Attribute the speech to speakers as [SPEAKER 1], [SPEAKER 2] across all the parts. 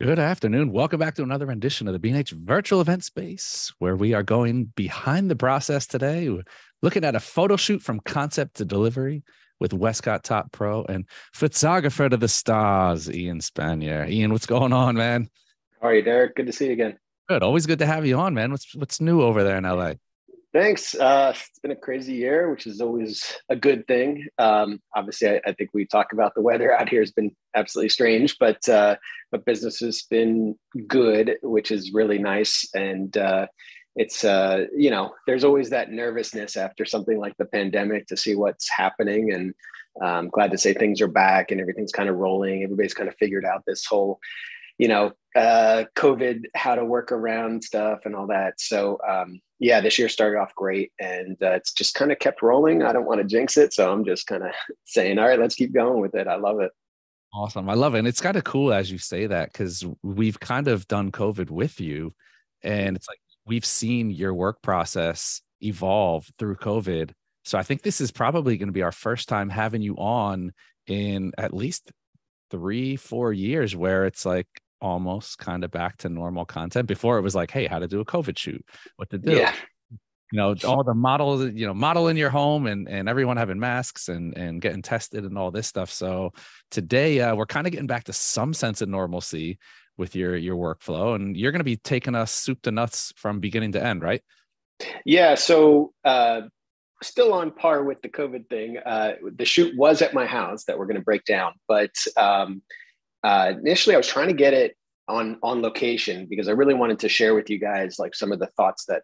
[SPEAKER 1] Good afternoon. Welcome back to another rendition of the B&H Virtual Event Space, where we are going behind the process today. We're looking at a photo shoot from concept to delivery with Westcott Top Pro and photographer to the stars, Ian Spanier. Ian, what's going on, man?
[SPEAKER 2] How are you, Derek? Good to see you again.
[SPEAKER 1] Good. Always good to have you on, man. What's new over there in LA?
[SPEAKER 2] Thanks. It's been a crazy year, which is always a good thing. Obviously, I think we talk about the weather out here has been absolutely strange, but business has been good, which is really nice. And it's there's always that nervousness after something like the pandemic to see what's happening. And I'm glad to say things are back and everything's kind of rolling. Everybody's kind of figured out this whole COVID, how to work around stuff and all that. So, yeah, this year started off great and it's just kind of kept rolling. I don't want to jinx it. So I'm just kind of saying, all right, let's keep going with it. I love it.
[SPEAKER 1] Awesome. I love it. And it's kind of cool as you say that because we've kind of done COVID with you. And it's like we've seen your work process evolve through COVID. So I think this is probably going to be our first time having you on in at least 3-4 years where it's like almost kind of back to normal content. Before it was like, hey, how to do a COVID shoot, what to do.
[SPEAKER 2] Yeah.
[SPEAKER 1] All the models, model in your home and everyone having masks and getting tested and all this stuff. So today we're kind of getting back to some sense of normalcy with your workflow, and you're going to be taking us soup to nuts from beginning to end, right?
[SPEAKER 2] Yeah. So, still on par with the COVID thing. The shoot was at my house that we're going to break down, but initially I was trying to get it on location because I really wanted to share with you guys like some of the thoughts that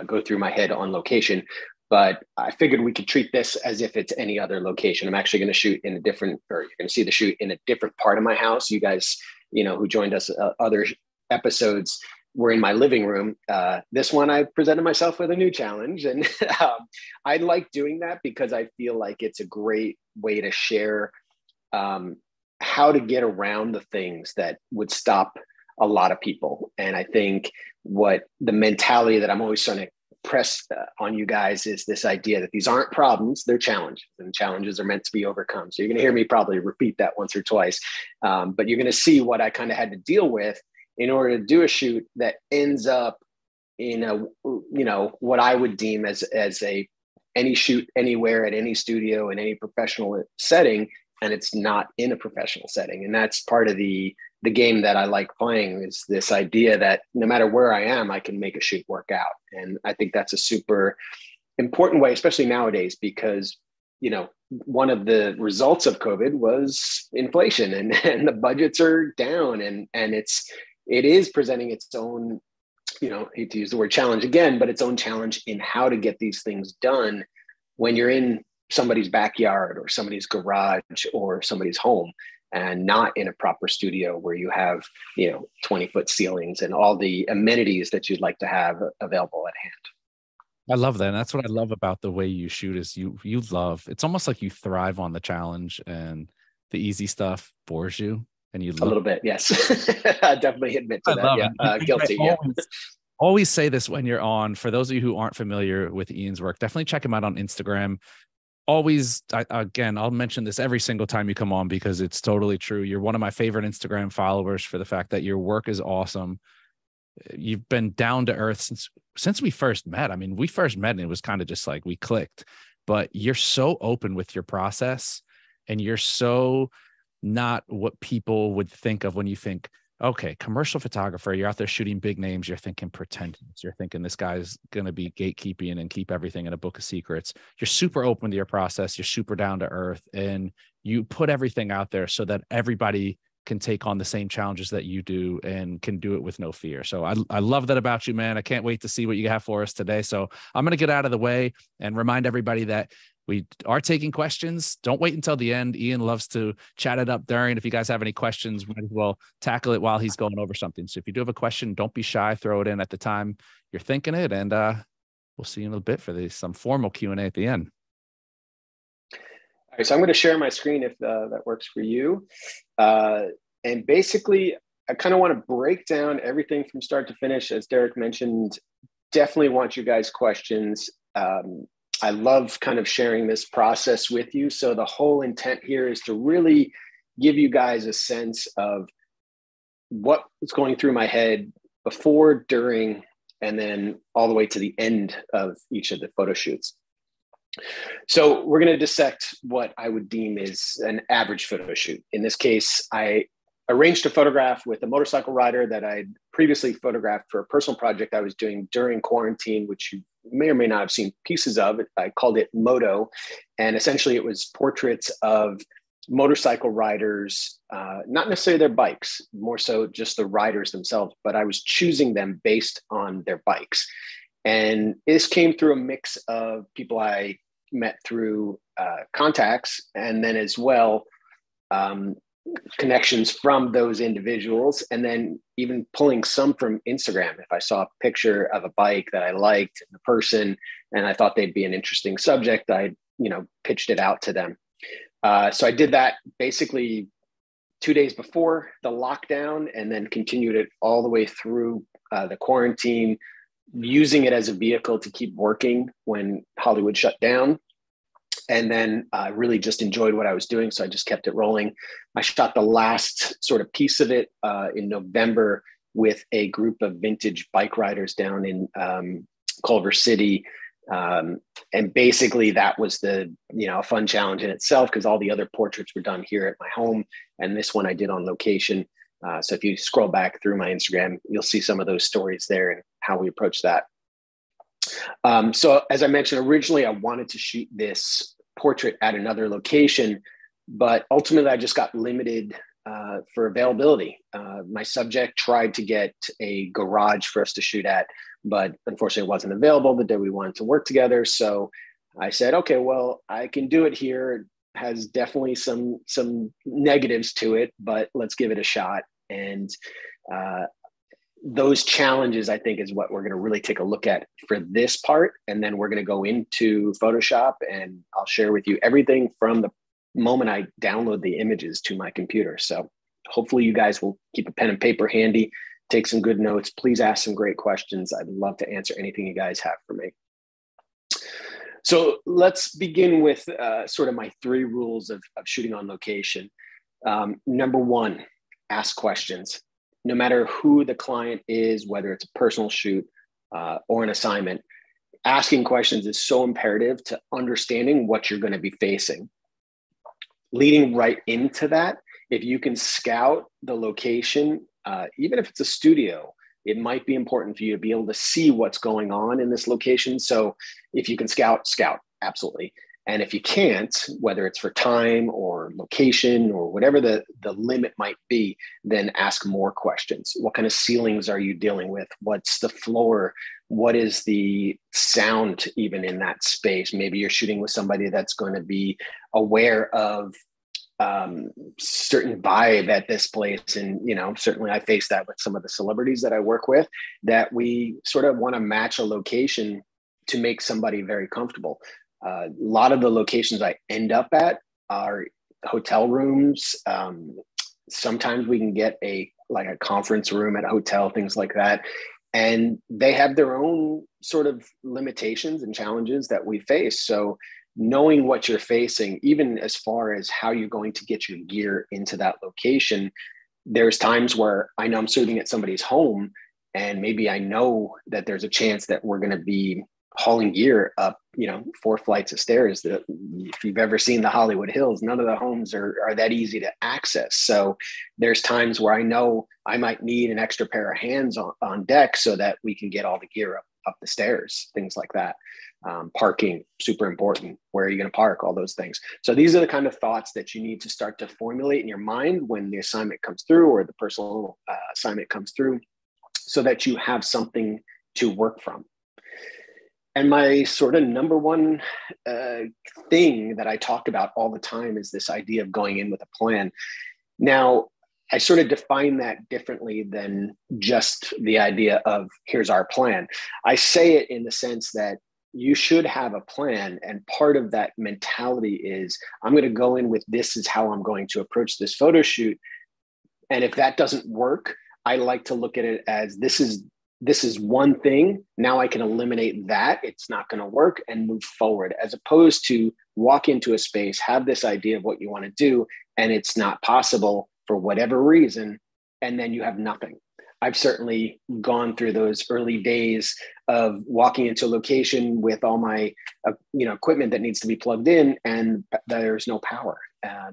[SPEAKER 2] go through my head on location. But I figured we could treat this as if it's any other location. I'm actually going to shoot in a different, or you're going to see the shoot in a different part of my house. You guys, who joined us other episodes were in my living room. This one, I presented myself with a new challenge. And I like doing that because I feel like it's a great way to share how to get around the things that would stop a lot of people. And I think what the mentality that I'm always trying to press on you guys is this idea that these aren't problems, they're challenges, and challenges are meant to be overcome. So you're going to hear me probably repeat that once or twice, but you're going to see what I kind of had to deal with in order to do a shoot that ends up in a, what I would deem as a any shoot anywhere at any studio in any professional setting, and it's not in a professional setting. And that's part of the game that I like playing, is this idea that no matter where I am, I can make a shoot work out. And I think that's a super important way, especially nowadays, because, one of the results of COVID was inflation and the budgets are down and it is presenting its own, hate to use the word challenge again, but its own challenge in how to get these things done when you're in somebody's backyard or somebody's garage or somebody's home, and not in a proper studio where you have 20-foot ceilings and all the amenities that you'd like to have available at hand.
[SPEAKER 1] I love that. And that's what I love about the way you shoot is you love, it's almost like you thrive on the challenge and the easy stuff bores you and you
[SPEAKER 2] A
[SPEAKER 1] love.
[SPEAKER 2] little bit, yes. I definitely admit to
[SPEAKER 1] I
[SPEAKER 2] that.
[SPEAKER 1] love
[SPEAKER 2] Yeah,
[SPEAKER 1] it.
[SPEAKER 2] guilty.
[SPEAKER 1] I
[SPEAKER 2] Yeah.
[SPEAKER 1] always say this when you're on. For those of you who aren't familiar with Ian's work, definitely check him out on Instagram. Always, again, I'll mention this every single time you come on because it's totally true. You're one of my favorite Instagram followers for the fact that your work is awesome. You've been down to earth since we first met. I mean, we first met and it was kind of just like we clicked, but you're so open with your process and you're so not what people would think of when you think, okay, commercial photographer, you're out there shooting big names, you're thinking pretentious, you're thinking this guy's going to be gatekeeping and keep everything in a book of secrets. You're super open to your process, you're super down to earth, and you put everything out there so that everybody can take on the same challenges that you do and can do it with no fear. So I love that about you, man. I can't wait to see what you have for us today. So I'm going to get out of the way and remind everybody that we are taking questions. Don't wait until the end. Ian loves to chat it up during. If you guys have any questions, might as well tackle it while he's going over something. So if you do have a question, don't be shy. Throw it in at the time you're thinking it. And we'll see you in a bit for some formal Q&A at the end.
[SPEAKER 2] All right, so I'm going to share my screen if that works for you. And basically, I kind of want to break down everything from start to finish. As Derek mentioned, definitely want you guys' questions. I love kind of sharing this process with you. So the whole intent here is to really give you guys a sense of what was going through my head before, during, and then all the way to the end of each of the photo shoots. So we're going to dissect what I would deem is an average photo shoot. In this case, I arranged a photograph with a motorcycle rider that I'd previously photographed for a personal project I was doing during quarantine, which you may or may not have seen pieces of. I called it Moto. And essentially it was portraits of motorcycle riders, not necessarily their bikes, more so just the riders themselves, but I was choosing them based on their bikes. And this came through a mix of people I met through contacts, and then as well, connections from those individuals, and then even pulling some from Instagram. If I saw a picture of a bike that I liked, the person, and I thought they'd be an interesting subject, I, pitched it out to them. So I did that basically 2 days before the lockdown, and then continued it all the way through the quarantine, using it as a vehicle to keep working when Hollywood shut down. And then I really just enjoyed what I was doing, so I just kept it rolling. I shot the last sort of piece of it in November with a group of vintage bike riders down in Culver City. And basically that was a fun challenge in itself, because all the other portraits were done here at my home, and this one I did on location. So if you scroll back through my Instagram, you'll see some of those stories there and how we approach that. So as I mentioned, originally I wanted to shoot this portrait at another location, but ultimately I just got limited for availability. My subject tried to get a garage for us to shoot at, but unfortunately it wasn't available the day we wanted to work together. So I said, okay, well, I can do it here. It has definitely some negatives to it, but let's give it a shot. And those challenges, I think, is what we're going to really take a look at for this part. And then we're going to go into Photoshop, and I'll share with you everything from the moment I download the images to my computer. So hopefully you guys will keep a pen and paper handy, take some good notes. Please ask some great questions. I'd love to answer anything you guys have for me. So let's begin with sort of my 3 rules of shooting on location. Number 1, ask questions. No matter who the client is, whether it's a personal shoot or an assignment, asking questions is so imperative to understanding what you're going to be facing. Leading right into that, if you can scout the location, even if it's a studio, it might be important for you to be able to see what's going on in this location. So if you can scout, absolutely. And if you can't, whether it's for time or location or whatever the limit might be, then ask more questions. What kind of ceilings are you dealing with? What's the floor? What is the sound even in that space? Maybe you're shooting with somebody that's going to be aware of certain vibe at this place. And, certainly I face that with some of the celebrities that I work with, that we sort of want to match a location to make somebody very comfortable. A lot of the locations I end up at are hotel rooms. Sometimes we can get a conference room at a hotel, things like that. And they have their own sort of limitations and challenges that we face. So knowing what you're facing, even as far as how you're going to get your gear into that location, there's times where I know I'm shooting at somebody's home, and maybe I know that there's a chance that we're going to be hauling gear up, 4 flights of stairs. That if you've ever seen the Hollywood Hills, none of the homes are that easy to access. So there's times where I know I might need an extra pair of hands on deck so that we can get all the gear up the stairs, things like that. Parking, super important. Where are you going to park? All those things. So these are the kind of thoughts that you need to start to formulate in your mind when the assignment comes through, or the personal assignment comes through, so that you have something to work from. And my sort of number 1 thing that I talk about all the time is this idea of going in with a plan. Now, I sort of define that differently than just the idea of here's our plan. I say it in the sense that you should have a plan. And part of that mentality is I'm going to go in with, this is how I'm going to approach this photo shoot. And if that doesn't work, I like to look at it as this is one thing. Now I can eliminate that. It's not going to work, and move forward, as opposed to walk into a space, have this idea of what you want to do, and it's not possible for whatever reason. and then you have nothing. I've certainly gone through those early days of walking into a location with all my equipment that needs to be plugged in, and there's no power.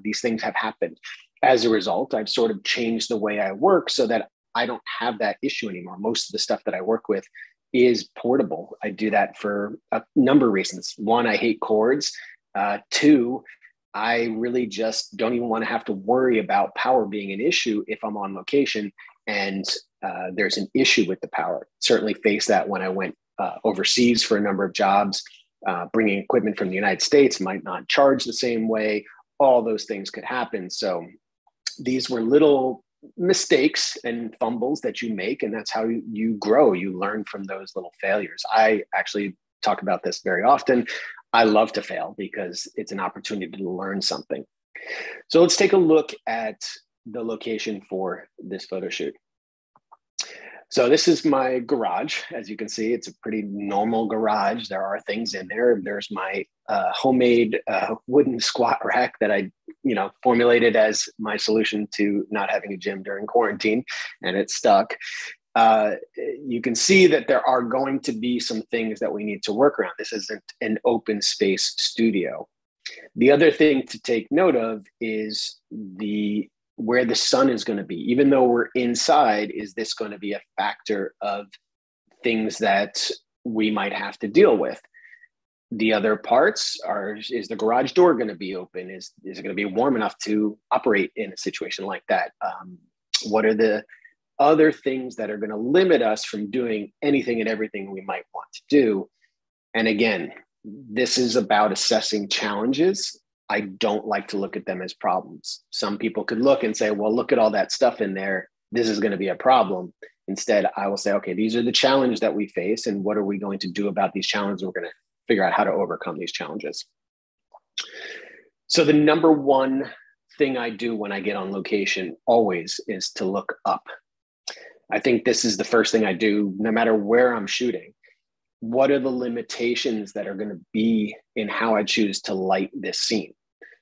[SPEAKER 2] These things have happened. As a result, I've sort of changed the way I work so that I don't have that issue anymore. Most of the stuff that I work with is portable. I do that for a number of reasons. One, I hate cords. Two, I really just don't even want to have to worry about power being an issue if I'm on location and there's an issue with the power. Certainly faced that when I went overseas for a number of jobs. Bringing equipment from the United States might not charge the same way. All those things could happen. So these were little mistakes and fumbles that you make, and that's how you grow. You learn from those little failures. I actually talk about this very often. I love to fail because it's an opportunity to learn something. So let's take a look at the location for this photo shoot. So this is my garage. As you can see, it's a pretty normal garage. There are things in there. There's my homemade wooden squat rack that I, formulated as my solution to not having a gym during quarantine, and it stuck. You can see that there are going to be some things that we need to work around. This isn't an open space studio. The other thing to take note of is where the sun is going to be. Even though we're inside, is this going to be a factor of things that we might have to deal with? The other parts is the garage door going to be open? Is it going to be warm enough to operate in a situation like that? What are the other things that are going to limit us from doing anything and everything we might want to do? And again, this is about assessing challenges. I don't like to look at them as problems. Some people could look and say, well, look at all that stuff in there. This is going to be a problem. Instead, I will say, okay, these are the challenges that we face, and what are we going to do about these challenges? We're going to figure out how to overcome these challenges. So the number one thing I do when I get on location always is to look up. I think this is the first thing I do, no matter where I'm shooting. What are the limitations that are going to be in how I choose to light this scene?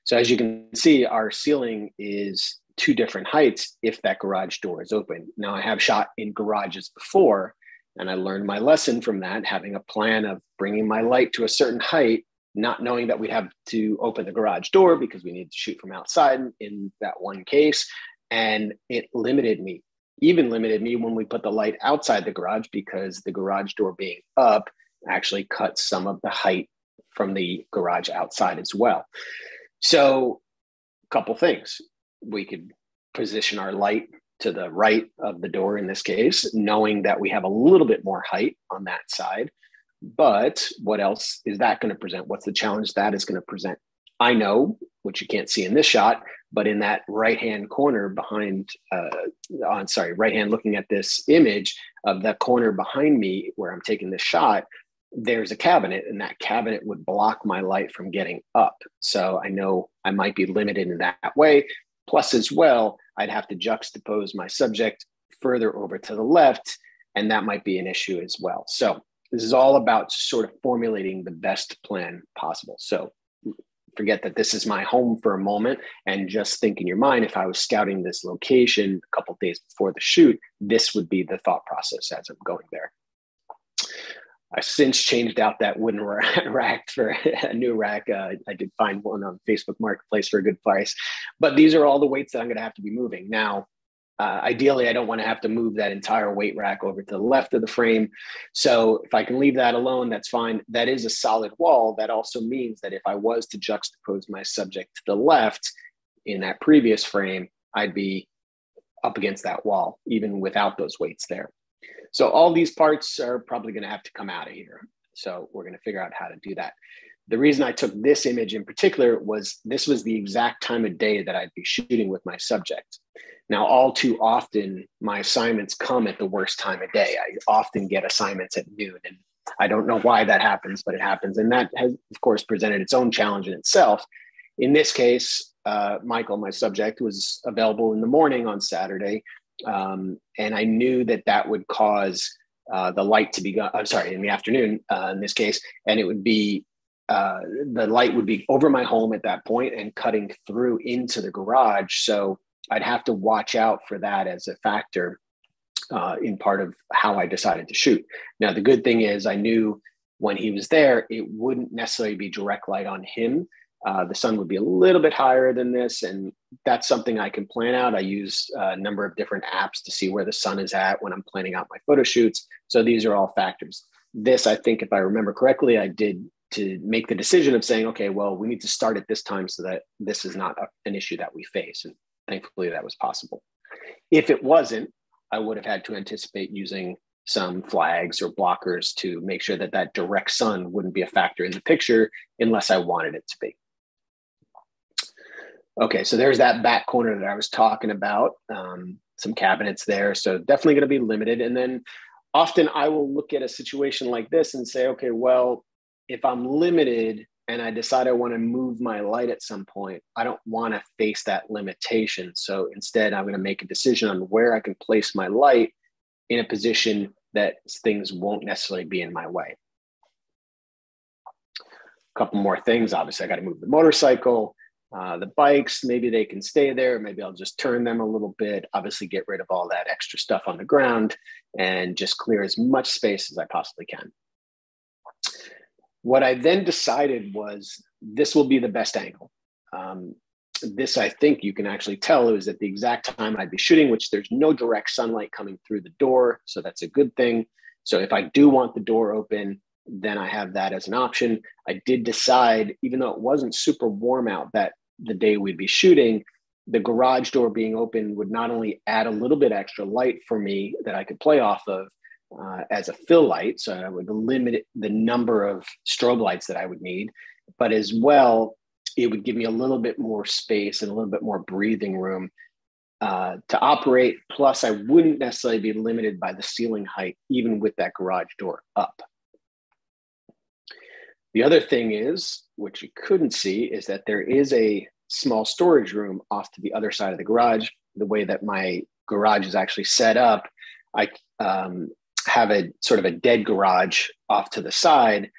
[SPEAKER 2] So as you can see, our ceiling is 2 different heights if that garage door is open. Now, I have shot in garages before, and I learned my lesson from that, having a plan of bringing my light to a certain height, not knowing that we'd have to open the garage door because we need to shoot from outside in that one case. And it limited me. Even limited me when we put the light outside the garage, because the garage door being up actually cuts some of the height from the garage outside as well. So a couple things. We could position our light to the right of the door in this case, knowing that we have a little bit more height on that side. But what else is that going to present? What's the challenge that is going to present? I know, which you can't see in this shot, but in that right-hand corner behind, right-hand looking at this image of that corner behind me where I'm taking this shot, there's a cabinet, and that cabinet would block my light from getting up. So I know I might be limited in that way. Plus as well, I'd have to juxtapose my subject further over to the left, and that might be an issue as well. So this is all about sort of formulating the best plan possible. So forget that this is my home for a moment, and just think in your mind, if I was scouting this location a couple of days before the shoot, this would be the thought process as I'm going there. I've since changed out that wooden rack for a new rack. I did find one on Facebook Marketplace for a good price, but these are all the weights that I'm going to have to be moving. Now, ideally, I don't want to have to move that entire weight rack over to the left of the frame. So if I can leave that alone, that's fine. That is a solid wall. That also means that if I was to juxtapose my subject to the left in that previous frame, I'd be up against that wall, even without those weights there. So all these parts are probably going to have to come out of here. So we're going to figure out how to do that. The reason I took this image in particular was this was the exact time of day that I'd be shooting with my subject. Now, all too often, my assignments come at the worst time of day. I often get assignments at noon, and I don't know why that happens, but it happens. And that has, of course, presented its own challenge in itself. In this case, Michael, my subject, was available in the morning on Saturday. And I knew that that would cause the light to be, in the afternoon in this case, and it would be, the light would be over my home at that point and cutting through into the garage. So I'd have to watch out for that as a factor in part of how I decided to shoot. Now, the good thing is I knew when he was there, it wouldn't necessarily be direct light on him. The sun would be a little bit higher than this, and that's something I can plan out. I use a number of different apps to see where the sun is at when I'm planning out my photo shoots. So these are all factors. This, I think, if I remember correctly, I did to make the decision of saying, okay, well, we need to start at this time so that this is not an issue that we face. And thankfully that was possible. If it wasn't, I would have had to anticipate using some flags or blockers to make sure that that direct sun wouldn't be a factor in the picture unless I wanted it to be. Okay, so there's that back corner that I was talking about, some cabinets there. So definitely going to be limited. And then often I will look at a situation like this and say, okay, well, if I'm limited and I decide I want to move my light at some point, I don't want to face that limitation. So instead, I'm going to make a decision on where I can place my light in a position that things won't necessarily be in my way. A couple more things. Obviously, I got to move the motorcycle. The bikes, maybe they can stay there. Maybe I'll just turn them a little bit. Obviously, get rid of all that extra stuff on the ground and just clear as much space as I possibly can. What I then decided was this will be the best angle. This, I think you can actually tell, it was at the exact time I'd be shooting, which there's no direct sunlight coming through the door. So that's a good thing. So if I do want the door open, then I have that as an option. I did decide, even though it wasn't super warm out that the day we'd be shooting, the garage door being open would not only add a little bit extra light for me that I could play off of, as a fill light, so I would limit the number of strobe lights that I would need, but as well, it would give me a little bit more space and a little bit more breathing room to operate. Plus, I wouldn't necessarily be limited by the ceiling height, even with that garage door up. The other thing is, which you couldn't see, is that there is a small storage room off to the other side of the garage. The way that my garage is actually set up, I have a sort of a dead garage off to the side.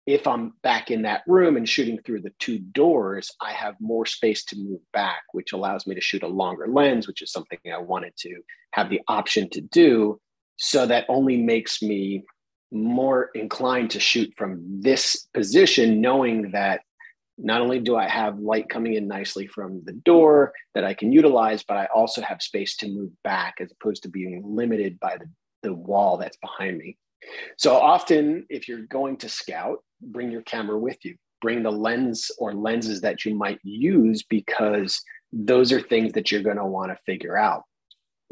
[SPEAKER 2] If I'm back in that room and shooting through the two doors, I have more space to move back, which allows me to shoot a longer lens, which is something I wanted to have the option to do. So that only makes me more inclined to shoot from this position, knowing that not only do I have light coming in nicely from the door that I can utilize, but I also have space to move back as opposed to being limited by the wall that's behind me. So often, if you're going to scout, bring your camera with you. Bring the lens or lenses that you might use, because those are things that you're going to want to figure out.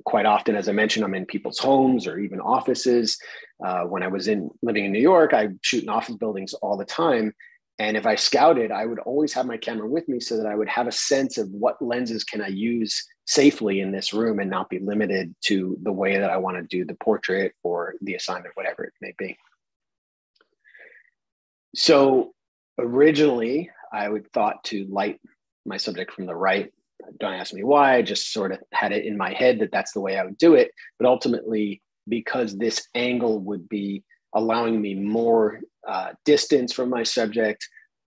[SPEAKER 2] Quite often, as I mentioned, I'm in people's homes or even offices. When I was living in New York, I shoot in office buildings all the time. And if I scouted, I would always have my camera with me so that I would have a sense of what lenses can I use safely in this room and not be limited to the way that I want to do the portrait or the assignment, whatever it may be. So originally, I would thought to light my subject from the right. Don't ask me why. I just sort of had it in my head that that's the way I would do it. But ultimately, because this angle would be allowing me more distance from my subject,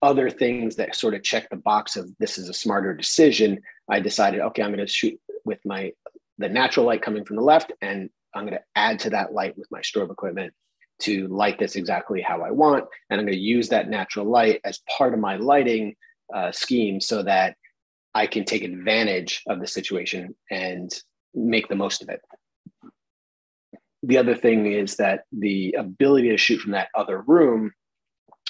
[SPEAKER 2] other things that sort of check the box of this is a smarter decision, I decided, okay, I'm going to shoot with the natural light coming from the left, and I'm going to add to that light with my strobe equipment to light this exactly how I want. And I'm going to use that natural light as part of my lighting scheme so that I can take advantage of the situation and make the most of it. The other thing is that the ability to shoot from that other room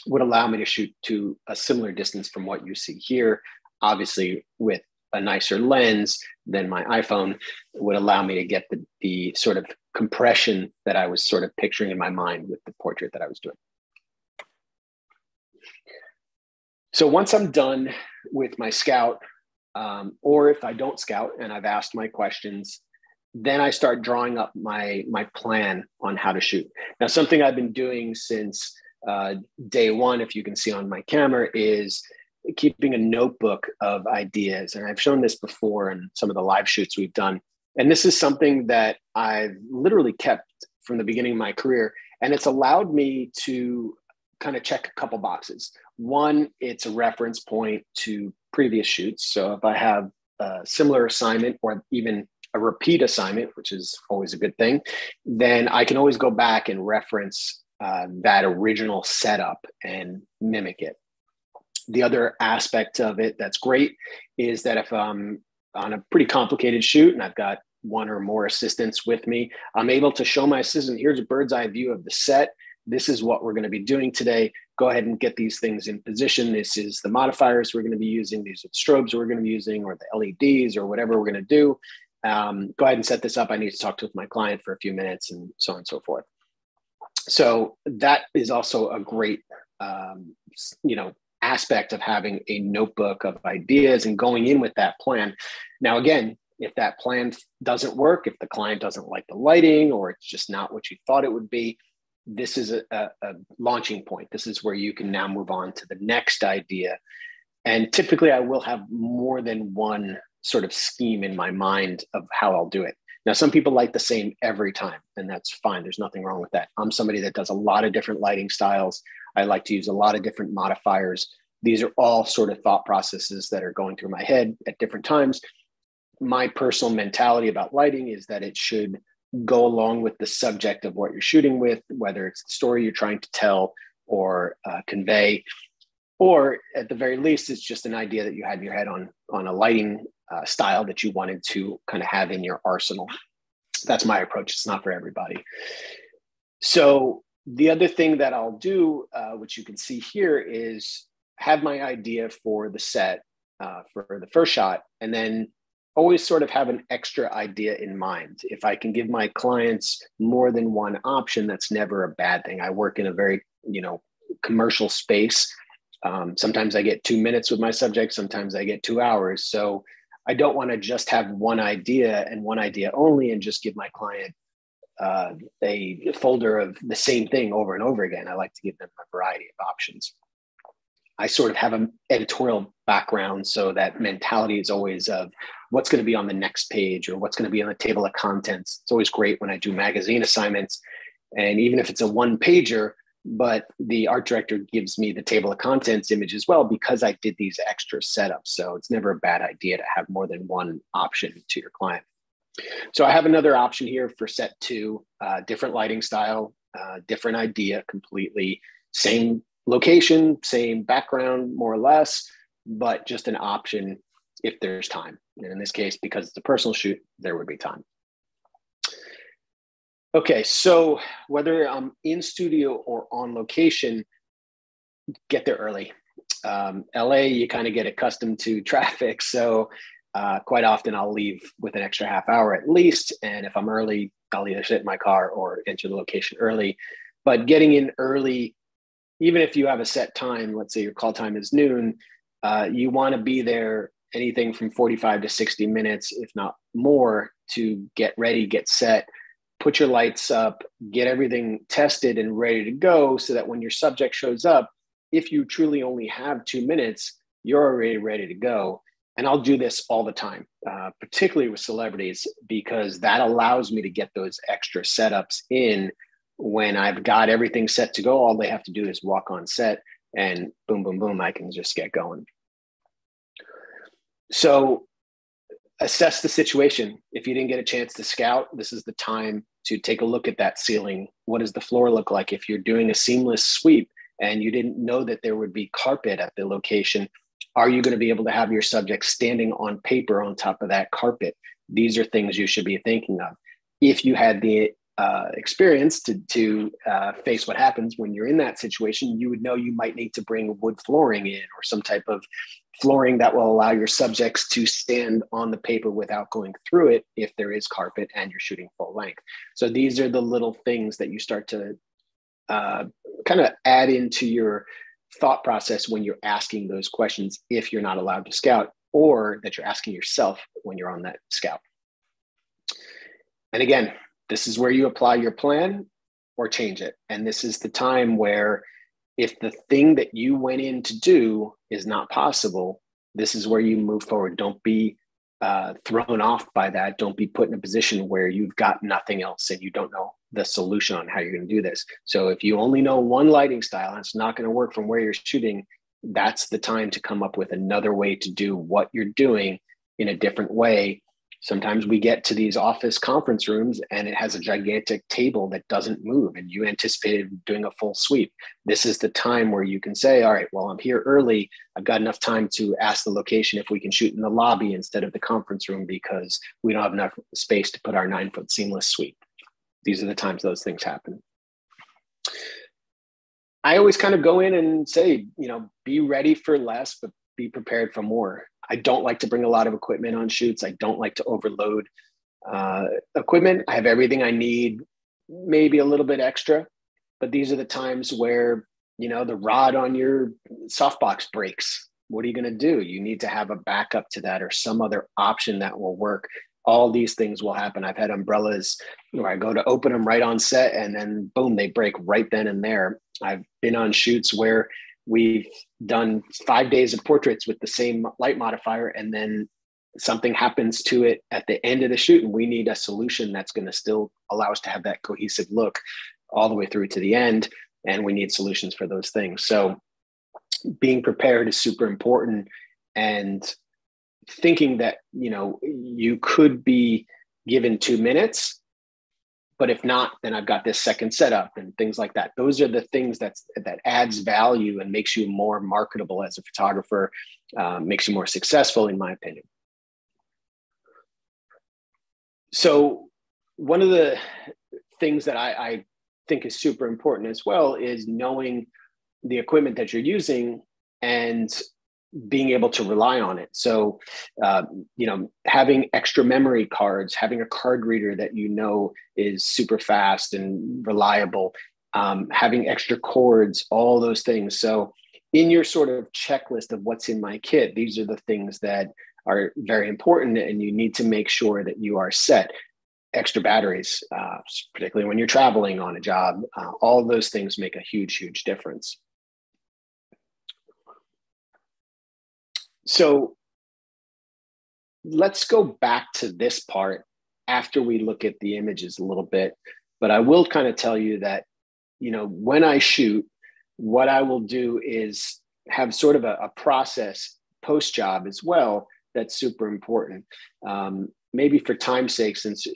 [SPEAKER 2] would allow me to shoot to a similar distance from what you see here. Obviously, with a nicer lens than my iPhone, would allow me to get the sort of compression that I was sort of picturing in my mind with the portrait that I was doing. So once I'm done with my scout, or if I don't scout and I've asked my questions, then I start drawing up my plan on how to shoot. Now, something I've been doing since day one, if you can see on my camera, is keeping a notebook of ideas. And I've shown this before in some of the live shoots we've done. And this is something that I've literally kept from the beginning of my career. And it's allowed me to kind of check a couple boxes. One, it's a reference point to previous shoots. So if I have a similar assignment or even a repeat assignment, which is always a good thing, then I can always go back and reference that original setup and mimic it. The other aspect of it that's great is that if I'm on a pretty complicated shoot and I've got one or more assistants with me, I'm able to show my assistant, here's a bird's eye view of the set. This is what we're going to be doing today. Go ahead and get these things in position. This is the modifiers we're going to be using. These are the strobes we're going to be using, or the LEDs, or whatever we're going to do. Go ahead and set this up. I need to talk to my client for a few minutes, and so on and so forth. So that is also a great, aspect of having a notebook of ideas and going in with that plan. Now, again, if that plan doesn't work, if the client doesn't like the lighting, or it's just not what you thought it would be, this is a launching point. This is where you can now move on to the next idea. And typically I will have more than one sort of scheme in my mind of how I'll do it. Now, some people like the same every time, and that's fine. There's nothing wrong with that. I'm somebody that does a lot of different lighting styles. I like to use a lot of different modifiers. These are all sort of thought processes that are going through my head at different times. My personal mentality about lighting is that it should go along with the subject of what you're shooting with, whether it's the story you're trying to tell or convey, or at the very least, it's just an idea that you had in your head on a lighting style that you wanted to kind of have in your arsenal. That's my approach. It's not for everybody. So the other thing that I'll do, which you can see here, is have my idea for the set for the first shot, and then always sort of have an extra idea in mind. If I can give my clients more than one option, that's never a bad thing. I work in a very, commercial space. Sometimes I get 2 minutes with my subject. Sometimes I get 2 hours. So I don't want to just have one idea and one idea only and just give my client a folder of the same thing over and over again. I like to give them a variety of options. I sort of have an editorial background, so that mentality is always of what's going to be on the next page or what's going to be on the table of contents. It's always great when I do magazine assignments, and even if it's a one pager, but the art director gives me the table of contents image as well, because I did these extra setups. So it's never a bad idea to have more than one option to your client. So I have another option here for set 2, different lighting style, different idea completely, same location, same background, more or less, but just an option if there's time. And in this case, because it's a personal shoot, there would be time. Okay, so whether I'm in studio or on location, get there early. LA, you kind of get accustomed to traffic. So quite often I'll leave with an extra half hour at least. And if I'm early, I'll either sit in my car or enter the location early. But getting in early, even if you have a set time, let's say your call time is noon, you want to be there anything from 45 to 60 minutes, if not more, to get ready, get set, put your lights up, get everything tested and ready to go, so that when your subject shows up, if you truly only have 2 minutes, you're already ready to go. And I'll do this all the time, particularly with celebrities, because that allows me to get those extra setups in when I've got everything set to go. All they have to do is walk on set and boom, boom, boom, I can just get going. So assess the situation. If you didn't get a chance to scout, this is the time to take a look at that ceiling. What does the floor look like? If you're doing a seamless sweep and you didn't know that there would be carpet at the location, are you going to be able to have your subject standing on paper on top of that carpet? These are things you should be thinking of. If you had the experience to face what happens when you're in that situation, you would know you might need to bring wood flooring in, or some type of flooring that will allow your subjects to stand on the paper without going through it if there is carpet and you're shooting full length. So these are the little things that you start to kind of add into your thought process when you're asking those questions, if you're not allowed to scout, or that you're asking yourself when you're on that scout. And again, this is where you apply your plan or change it. And this is the time where, if the thing that you went in to do is not possible, this is where you move forward. Don't be thrown off by that. Don't be put in a position where you've got nothing else and you don't know the solution on how you're going to do this. So if you only know one lighting style and it's not going to work from where you're shooting, that's the time to come up with another way to do what you're doing in a different way. Sometimes we get to these office conference rooms and it has a gigantic table that doesn't move and you anticipated doing a full sweep. This is the time where you can say, all right, well, I'm here early. I've got enough time to ask the location if we can shoot in the lobby instead of the conference room because we don't have enough space to put our 9-foot seamless sweep. These are the times those things happen. I always kind of go in and say, be ready for less, but be prepared for more. I don't like to bring a lot of equipment on shoots. I don't like to overload equipment. I have everything I need, maybe a little bit extra, but these are the times where, the rod on your softbox breaks. What are you going to do? You need to have a backup to that or some other option that will work. All these things will happen. I've had umbrellas where I go to open them right on set and then boom, they break right then and there. I've been on shoots where we've done 5 days of portraits with the same light modifier, and then something happens to it at the end of the shoot, and we need a solution that's going to still allow us to have that cohesive look all the way through to the end. And we need solutions for those things. So being prepared is super important, and thinking that, you could be given 2 minutes, but if not, then I've got this second setup and things like that. Those are the things that adds value and makes you more marketable as a photographer, makes you more successful, in my opinion. So one of the things that I think is super important as well is knowing the equipment that you're using and being able to rely on it. So, having extra memory cards, having a card reader that is super fast and reliable, having extra cords, all those things. So in your sort of checklist of what's in my kit, these are the things that are very important, and you need to make sure that you are set. Extra batteries, particularly when you're traveling on a job, all of those things make a huge, huge difference. So let's go back to this part after we look at the images a little bit. But I will kind of tell you that, when I shoot, what I will do is have sort of a process post job as well that's super important. Maybe for time's sake, since,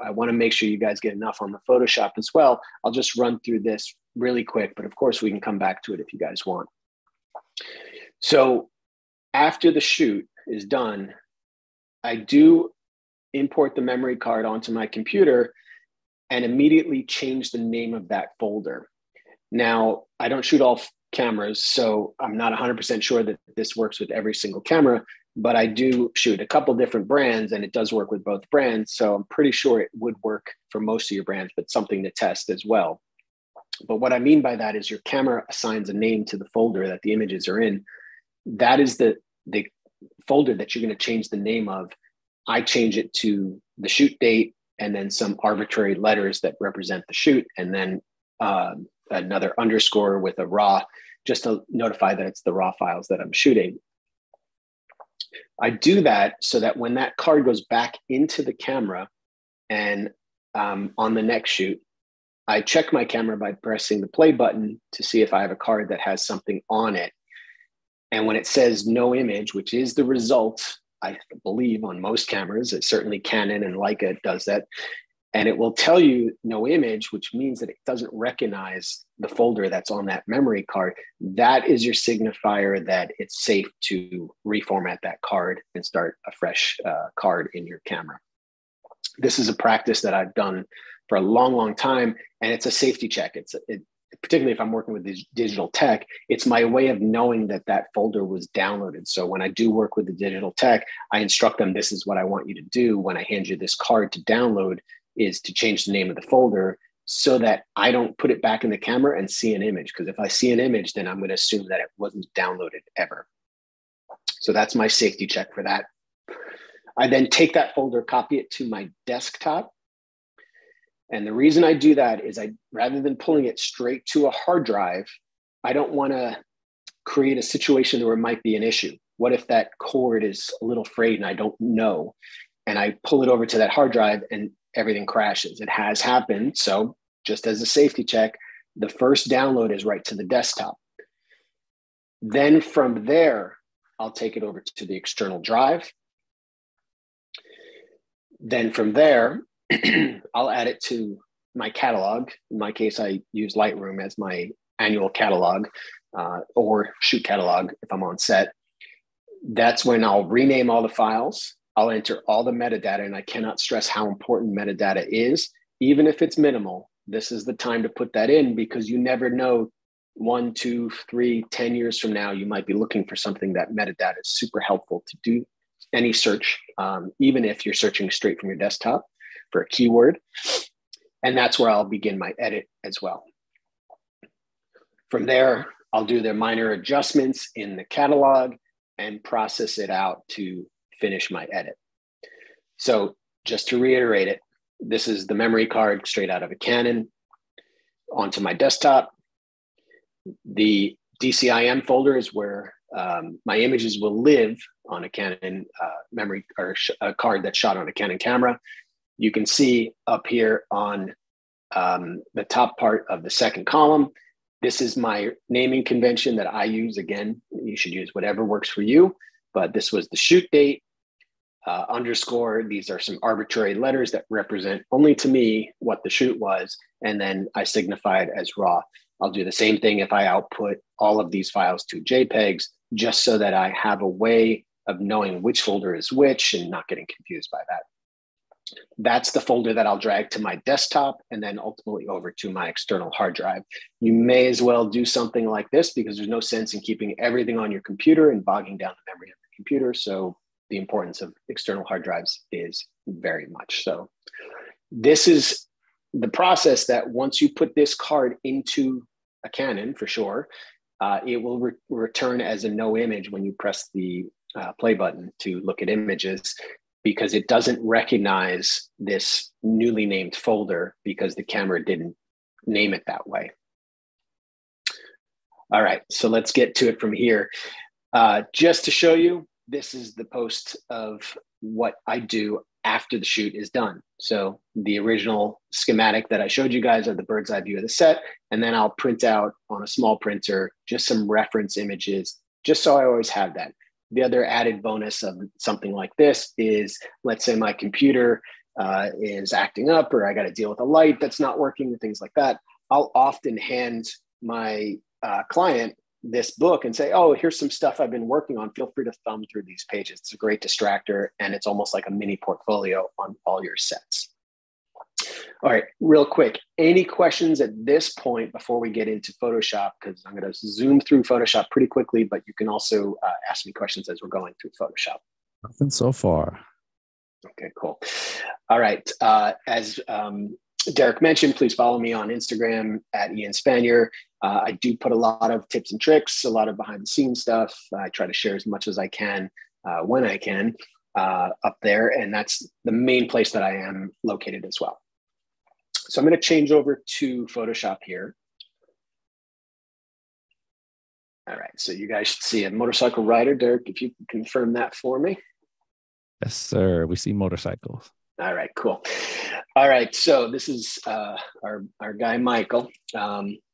[SPEAKER 2] I want to make sure you guys get enough on the Photoshop as well, I'll just run through this really quick. But of course, we can come back to it if you guys want. So after the shoot is done, I do import the memory card onto my computer and immediately change the name of that folder. Now, I don't shoot all cameras, so I'm not 100% sure that this works with every single camera, but I do shoot a couple different brands and it does work with both brands. So I'm pretty sure it would work for most of your brands, but something to test as well. But what I mean by that is your camera assigns a name to the folder that the images are in. That is the folder that you're going to change the name of. I change it to the shoot date and then some arbitrary letters that represent the shoot, and then another underscore with a raw, just to notify that it's the raw files that I'm shooting. I do that so that when that card goes back into the camera and on the next shoot, I check my camera by pressing the play button to see if I have a card that has something on it. And when it says no image, which is the result, I believe on most cameras, it's certainly Canon and Leica does that. And it will tell you no image, which means that it doesn't recognize the folder that's on that memory card. That is your signifier that it's safe to reformat that card and start a fresh card in your camera. This is a practice that I've done for a long, long time, and it's a safety check. Particularly if I'm working with digital tech, it's my way of knowing that that folder was downloaded. So when I do work with the digital tech, I instruct them, this is what I want you to do when I hand you this card to download, is to change the name of the folder so that I don't put it back in the camera and see an image. Because if I see an image, then I'm going to assume that it wasn't downloaded ever. So that's my safety check for that. I then take that folder, copy it to my desktop. And the reason I do that is rather than pulling it straight to a hard drive, I don't want to create a situation where it might be an issue. What if that cord is a little frayed and I don't know, and I pull it over to that hard drive and everything crashes? It has happened. So just as a safety check, the first download is right to the desktop. Then from there, I'll take it over to the external drive. Then from there, I'll add it to my catalog. In my case, I use Lightroom as my annual catalog or shoot catalog if I'm on set. That's when I'll rename all the files. I'll enter all the metadata, and I cannot stress how important metadata is. Even if it's minimal, this is the time to put that in, because you never know, 1, 2, 3, 10 years from now, you might be looking for something that metadata is super helpful to do any search, even if you're searching straight from your desktop for a keyword. And that's where I'll begin my edit as well. From there, I'll do the minor adjustments in the catalog and process it out to finish my edit. So just to reiterate it, this is the memory card straight out of a Canon onto my desktop. The DCIM folder is where my images will live on a Canon memory or a card that's shot on a Canon camera. You can see up here on the top part of the second column, this is my naming convention that I use. Again, you should use whatever works for you, but this was the shoot date, underscore. These are some arbitrary letters that represent only to me what the shoot was, and then I signify it as raw. I'll do the same thing if I output all of these files to JPEGs, just so that I have a way of knowing which folder is which and not getting confused by that. That's the folder that I'll drag to my desktop and then ultimately over to my external hard drive. You may as well do something like this, because there's no sense in keeping everything on your computer and bogging down the memory of the computer. So the importance of external hard drives is very much so. This is the process that once you put this card into a Canon, for sure, it will return as a no image when you press the play button to look at images, because it doesn't recognize this newly named folder because the camera didn't name it that way. All right, so let's get to it from here. Just to show you, this is the post of what I do after the shoot is done. So the original schematic that I showed you guys are the bird's eye view of the set, and then I'll print out on a small printer just some reference images, just so I always have that. The other added bonus of something like this is, let's say my computer is acting up, or I got to deal with a light that's not working and things like that. I'll often hand my client this book and say, oh, here's some stuff I've been working on. Feel free to thumb through these pages. It's a great distractor, and it's almost like a mini portfolio on all your sets. All right, real quick, any questions at this point before we get into Photoshop? Because I'm going to zoom through Photoshop pretty quickly, but you can also ask me questions as we're going through Photoshop.
[SPEAKER 1] Nothing so far.
[SPEAKER 2] Okay, cool. All right, as Derek mentioned, please follow me on Instagram at Ian Spanier. I do put a lot of tips and tricks, a lot of behind the scenes stuff. I try to share as much as I can when I can up there. And that's the main place that I am located as well. So I'm going to change over to Photoshop here. All right, so you guys should see a motorcycle rider. Derek, if you can confirm that for me.
[SPEAKER 1] Yes, sir. We see motorcycles.
[SPEAKER 2] All right, cool. All right, so this is our guy, Michael.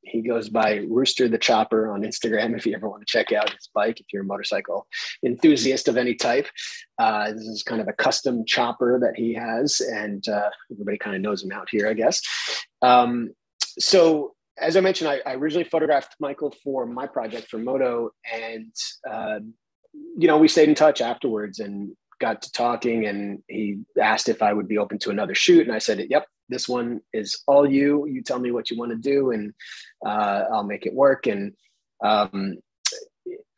[SPEAKER 2] He goes by Rooster the Chopper on Instagram if you ever want to check out his bike, if you're a motorcycle enthusiast of any type. This is kind of a custom chopper that he has, and everybody kind of knows him out here, I guess. So as I mentioned, I originally photographed Michael for my project for Moto, and you know, we stayed in touch afterwards and got to talking, and he asked if I would be open to another shoot. And I said, yep, this one is all you. You tell me what you want to do, and I'll make it work. And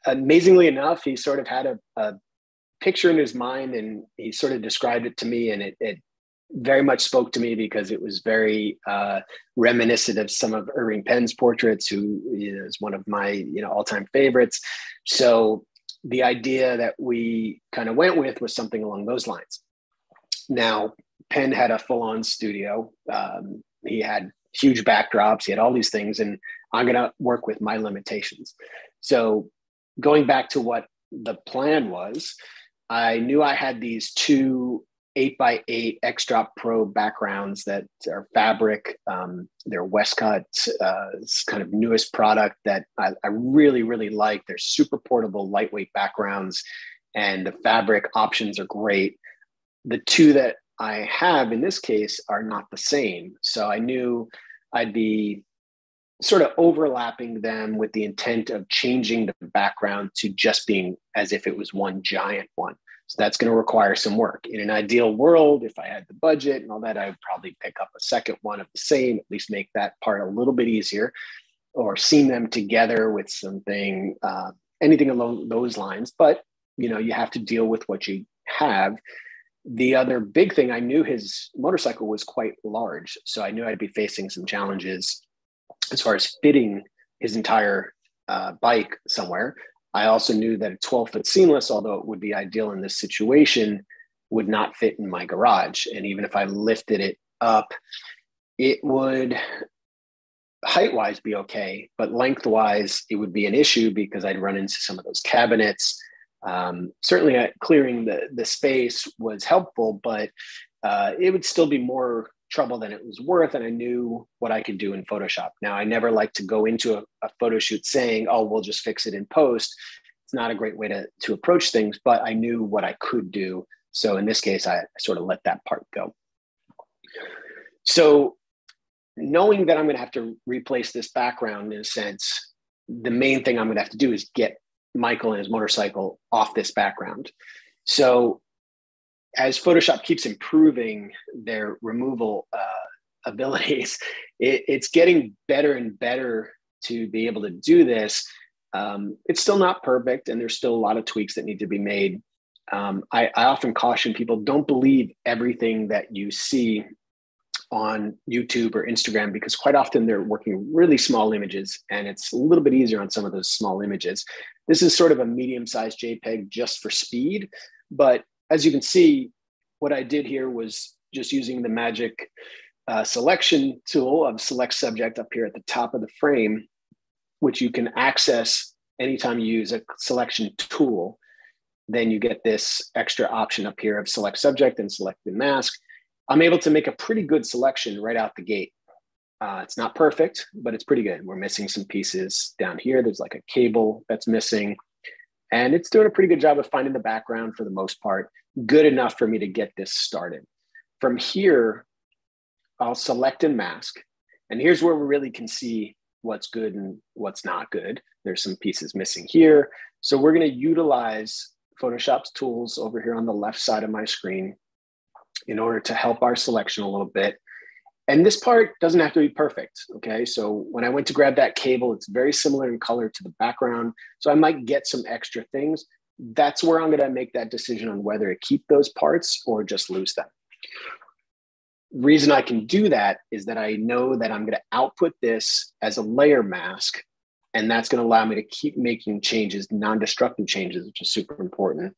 [SPEAKER 2] amazingly enough, he sort of had a picture in his mind, and he sort of described it to me, and it very much spoke to me because it was very reminiscent of some of Irving Penn's portraits, who is one of my all-time favorites. So the idea that we kind of went with was something along those lines. Now, Penn had a full-on studio. He had huge backdrops. He had all these things, and I'm going to work with my limitations. So going back to what the plan was, I knew I had these two 8x8 X-Drop Pro backgrounds that are fabric. They're Westcott, kind of newest product that I really, really like. They're super portable, lightweight backgrounds, and the fabric options are great. The two that I have in this case are not the same. So I knew I'd be sort of overlapping them with the intent of changing the background to just being as if it was one giant one. So that's going to require some work. In an ideal world, if I had the budget and all that, I would probably pick up a second one of the same, at least make that part a little bit easier, or seam them together with something, anything along those lines. But, you know, you have to deal with what you have. The other big thing, I knew his motorcycle was quite large. So I knew I'd be facing some challenges as far as fitting his entire bike somewhere. I also knew that a 12-foot seamless, although it would be ideal in this situation, would not fit in my garage. And even if I lifted it up, it would height-wise be okay, but length-wise, it would be an issue because I'd run into some of those cabinets. Certainly clearing the space was helpful, but it would still be more trouble than it was worth. And I knew what I could do in Photoshop. Now, I never like to go into a photo shoot saying, oh, we'll just fix it in post. It's not a great way to approach things, but I knew what I could do. So in this case, I sort of let that part go. So knowing that I'm going to have to replace this background in a sense, the main thing I'm going to have to do is get Michael and his motorcycle off this background. So as Photoshop keeps improving their removal abilities, it's getting better and better to be able to do this. It's still not perfect, and there's still a lot of tweaks that need to be made. I often caution people, don't believe everything that you see on YouTube or Instagram, because quite often they're working really small images, and it's a little bit easier on some of those small images. This is sort of a medium-sized JPEG just for speed, but as you can see, what I did here was just using the magic selection tool of select subject up here at the top of the frame, which you can access anytime you use a selection tool. Then you get this extra option up here of select subject and select the mask. I'm able to make a pretty good selection right out the gate. It's not perfect, but it's pretty good. We're missing some pieces down here. There's like a cable that's missing. And it's doing a pretty good job of finding the background for the most part, good enough for me to get this started. From here, I'll select and mask. And here's where we really can see what's good and what's not good. There's some pieces missing here. So we're going to utilize Photoshop's tools over here on the left side of my screen in order to help our selection a little bit. And this part doesn't have to be perfect, okay? So when I went to grab that cable, it's very similar in color to the background. So I might get some extra things. That's where I'm gonna make that decision on whether to keep those parts or just lose them. Reason I can do that is that I know that I'm gonna output this as a layer mask, and that's gonna allow me to keep making changes, non-destructive changes, which is super important.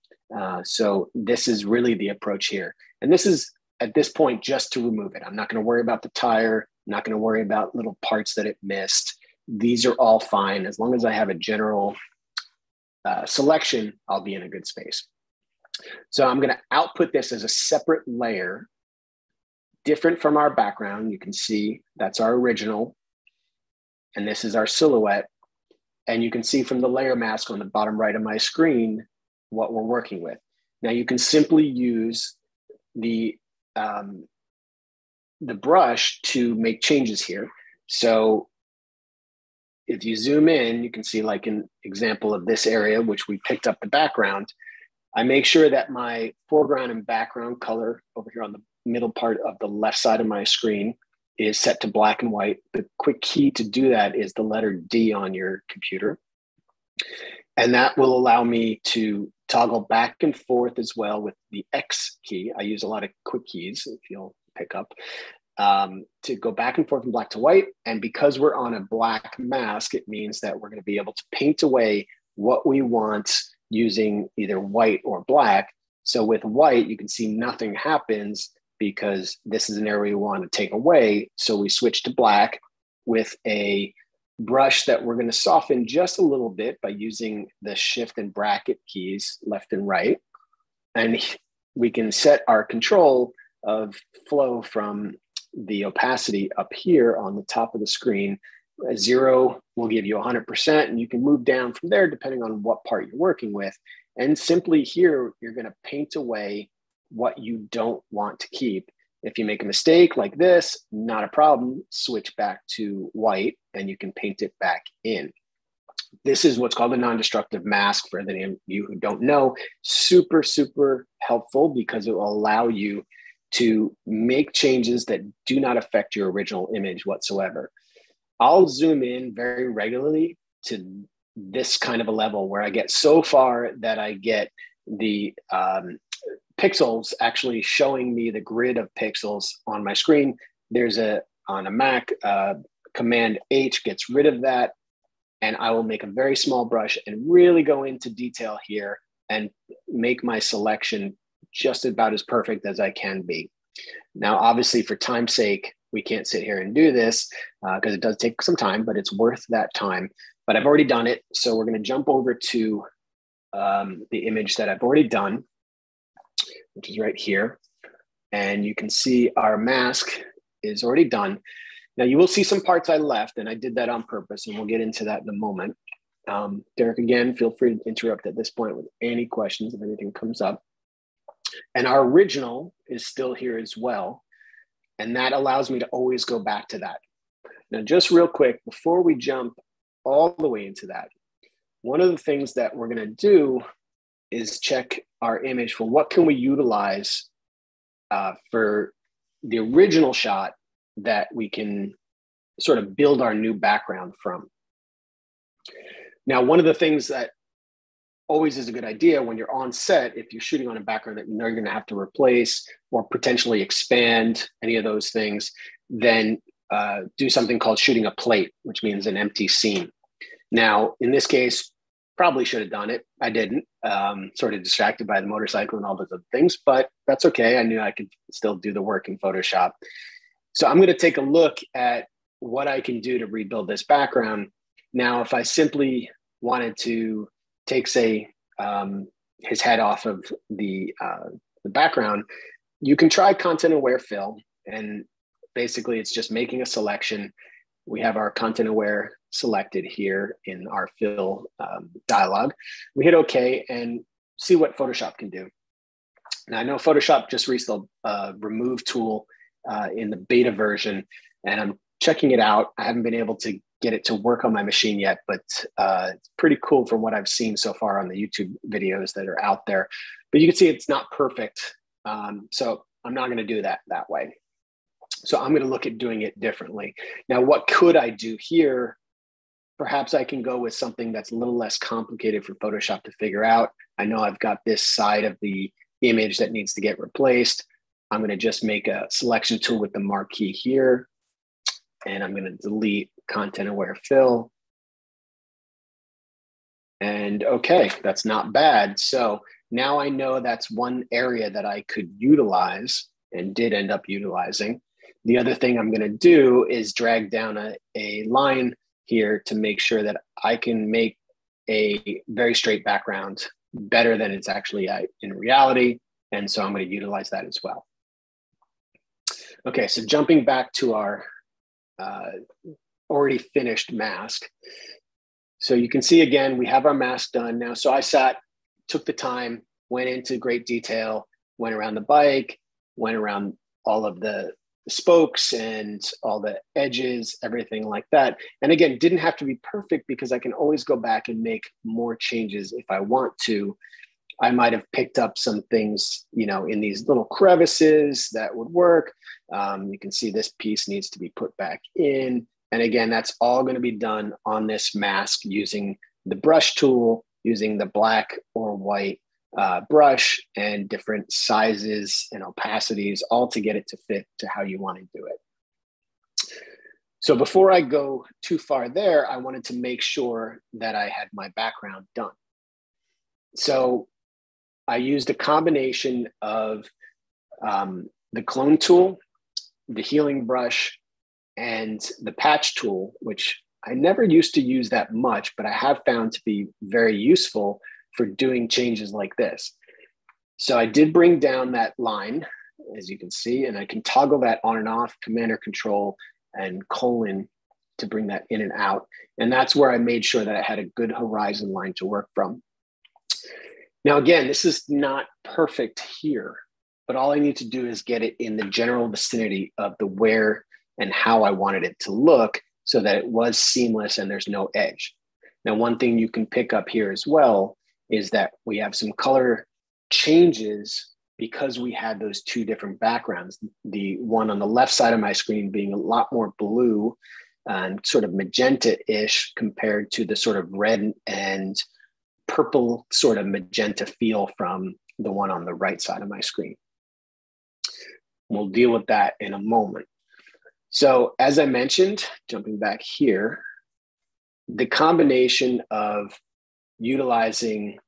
[SPEAKER 2] So this is really the approach here. And this is, at this point, just to remove it. I'm not going to worry about the tire. I'm not going to worry about little parts that it missed. These are all fine. As long as I have a general selection, I'll be in a good space. So I'm going to output this as a separate layer, different from our background. You can see that's our original, and this is our silhouette. And you can see from the layer mask on the bottom right of my screen what we're working with. Now you can simply use the brush to make changes here. So if you zoom in, you can see like an example of this area, which we picked up the background. I make sure that my foreground and background color over here on the middle part of the left side of my screen is set to black and white. The quick key to do that is the letter D on your computer. And that will allow me to toggle back and forth as well with the X key. I use a lot of quick keys, if you'll pick up, to go back and forth from black to white. And because we're on a black mask, it means that we're going to be able to paint away what we want using either white or black. So with white, you can see nothing happens because this is an area we want to take away. So we switch to black with a brush that we're going to soften just a little bit by using the shift and bracket keys left and right. And we can set our control of flow from the opacity up here on the top of the screen. 0 will give you 100%, and you can move down from there depending on what part you're working with. And simply here, you're going to paint away what you don't want to keep. If you make a mistake like this, not a problem, switch back to white and you can paint it back in. This is what's called a non-destructive mask for any of you who don't know. Super, super helpful because it will allow you to make changes that do not affect your original image whatsoever. I'll zoom in very regularly to this kind of a level where I get so far that I get the pixels actually showing me the grid of pixels on my screen. There's on a Mac, Command H gets rid of that. And I will make a very small brush and really go into detail here and make my selection just about as perfect as I can be. Now, obviously, for time's sake, we can't sit here and do this because it does take some time, but it's worth that time. But I've already done it. So we're going to jump over to the image that I've already done, which is right here. And you can see our mask is already done. Now you will see some parts I left, and I did that on purpose, and we'll get into that in a moment. Derek, again, feel free to interrupt at this point with any questions if anything comes up. And our original is still here as well. And that allows me to always go back to that. Now, just real quick, before we jump all the way into that, one of the things that we're gonna do is check our image for what can we utilize for the original shot that we can sort of build our new background from. Now, one of the things that always is a good idea when you're on set, if you're shooting on a background that you know you're going to have to replace or potentially expand any of those things, then do something called shooting a plate, which means an empty scene. Now, in this case, probably should have done it. I didn't, sort of distracted by the motorcycle and all those other things, but that's okay. I knew I could still do the work in Photoshop. So I'm going to take a look at what I can do to rebuild this background. Now, if I simply wanted to take, say, his head off of the background, you can try content aware fill. And basically, it's just making a selection. We have our content aware selected here in our fill dialog. We hit OK and see what Photoshop can do. Now, I know Photoshop just released the remove tool in the beta version, and I'm checking it out. I haven't been able to get it to work on my machine yet, but it's pretty cool from what I've seen so far on the YouTube videos that are out there. But you can see it's not perfect. So I'm not going to do that way. So I'm going to look at doing it differently. Now, what could I do here? Perhaps I can go with something that's a little less complicated for Photoshop to figure out. I know I've got this side of the image that needs to get replaced. I'm going to just make a selection tool with the marquee here. And I'm going to delete content aware fill. And okay, that's not bad. So now I know that's one area that I could utilize and did end up utilizing. The other thing I'm going to do is drag down a line here to make sure that I can make a very straight background better than it's actually in reality. And so I'm going to utilize that as well. Okay, so jumping back to our already finished mask. So you can see again, we have our mask done now. So I took the time, went into great detail, went around the bike, went around all of the spokes and all the edges, everything like that. And again, didn't have to be perfect because I can always go back and make more changes if I want to. I might have picked up some things, you know, in these little crevices that would work. You can see this piece needs to be put back in. And again, that's all going to be done on this mask using the brush tool, using the black or white brush and different sizes and opacities, all to get it to fit to how you want to do it. So before I go too far there, I wanted to make sure that I had my background done. So I used a combination of the clone tool, the healing brush, and the patch tool, which I never used to use that much, but I have found to be very useful for doing changes like this. So I did bring down that line, as you can see, and I can toggle that on and off, Command or Control and colon to bring that in and out. And that's where I made sure that I had a good horizon line to work from. Now, again, this is not perfect here. but all I need to do is get it in the general vicinity of the where and how I wanted it to look so that it was seamless and there's no edge. Now, one thing you can pick up here as well is that we have some color changes because we had those two different backgrounds. The one on the left side of my screen being a lot more blue and sort of magenta-ish compared to the sort of red and purple sort of magenta feel from the one on the right side of my screen. We'll deal with that in a moment. So as I mentioned, jumping back here, the combination of utilizing,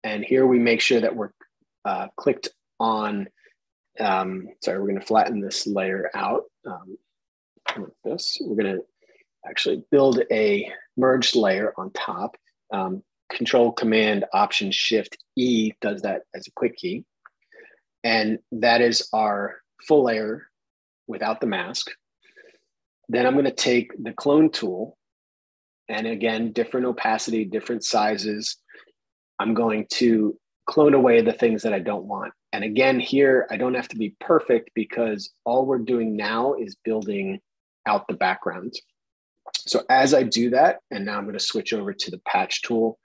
[SPEAKER 2] and here we make sure that we're clicked on, sorry, we're going to flatten this layer out like this. We're going to actually build a merged layer on top. Control Command Option Shift E does that as a quick key. And that is our full layer without the mask. Then I'm going to take the clone tool, and again, different opacity, different sizes. I'm going to clone away the things that I don't want. And again, here, I don't have to be perfect because all we're doing now is building out the background. So as I do that, and now I'm going to switch over to the patch tool,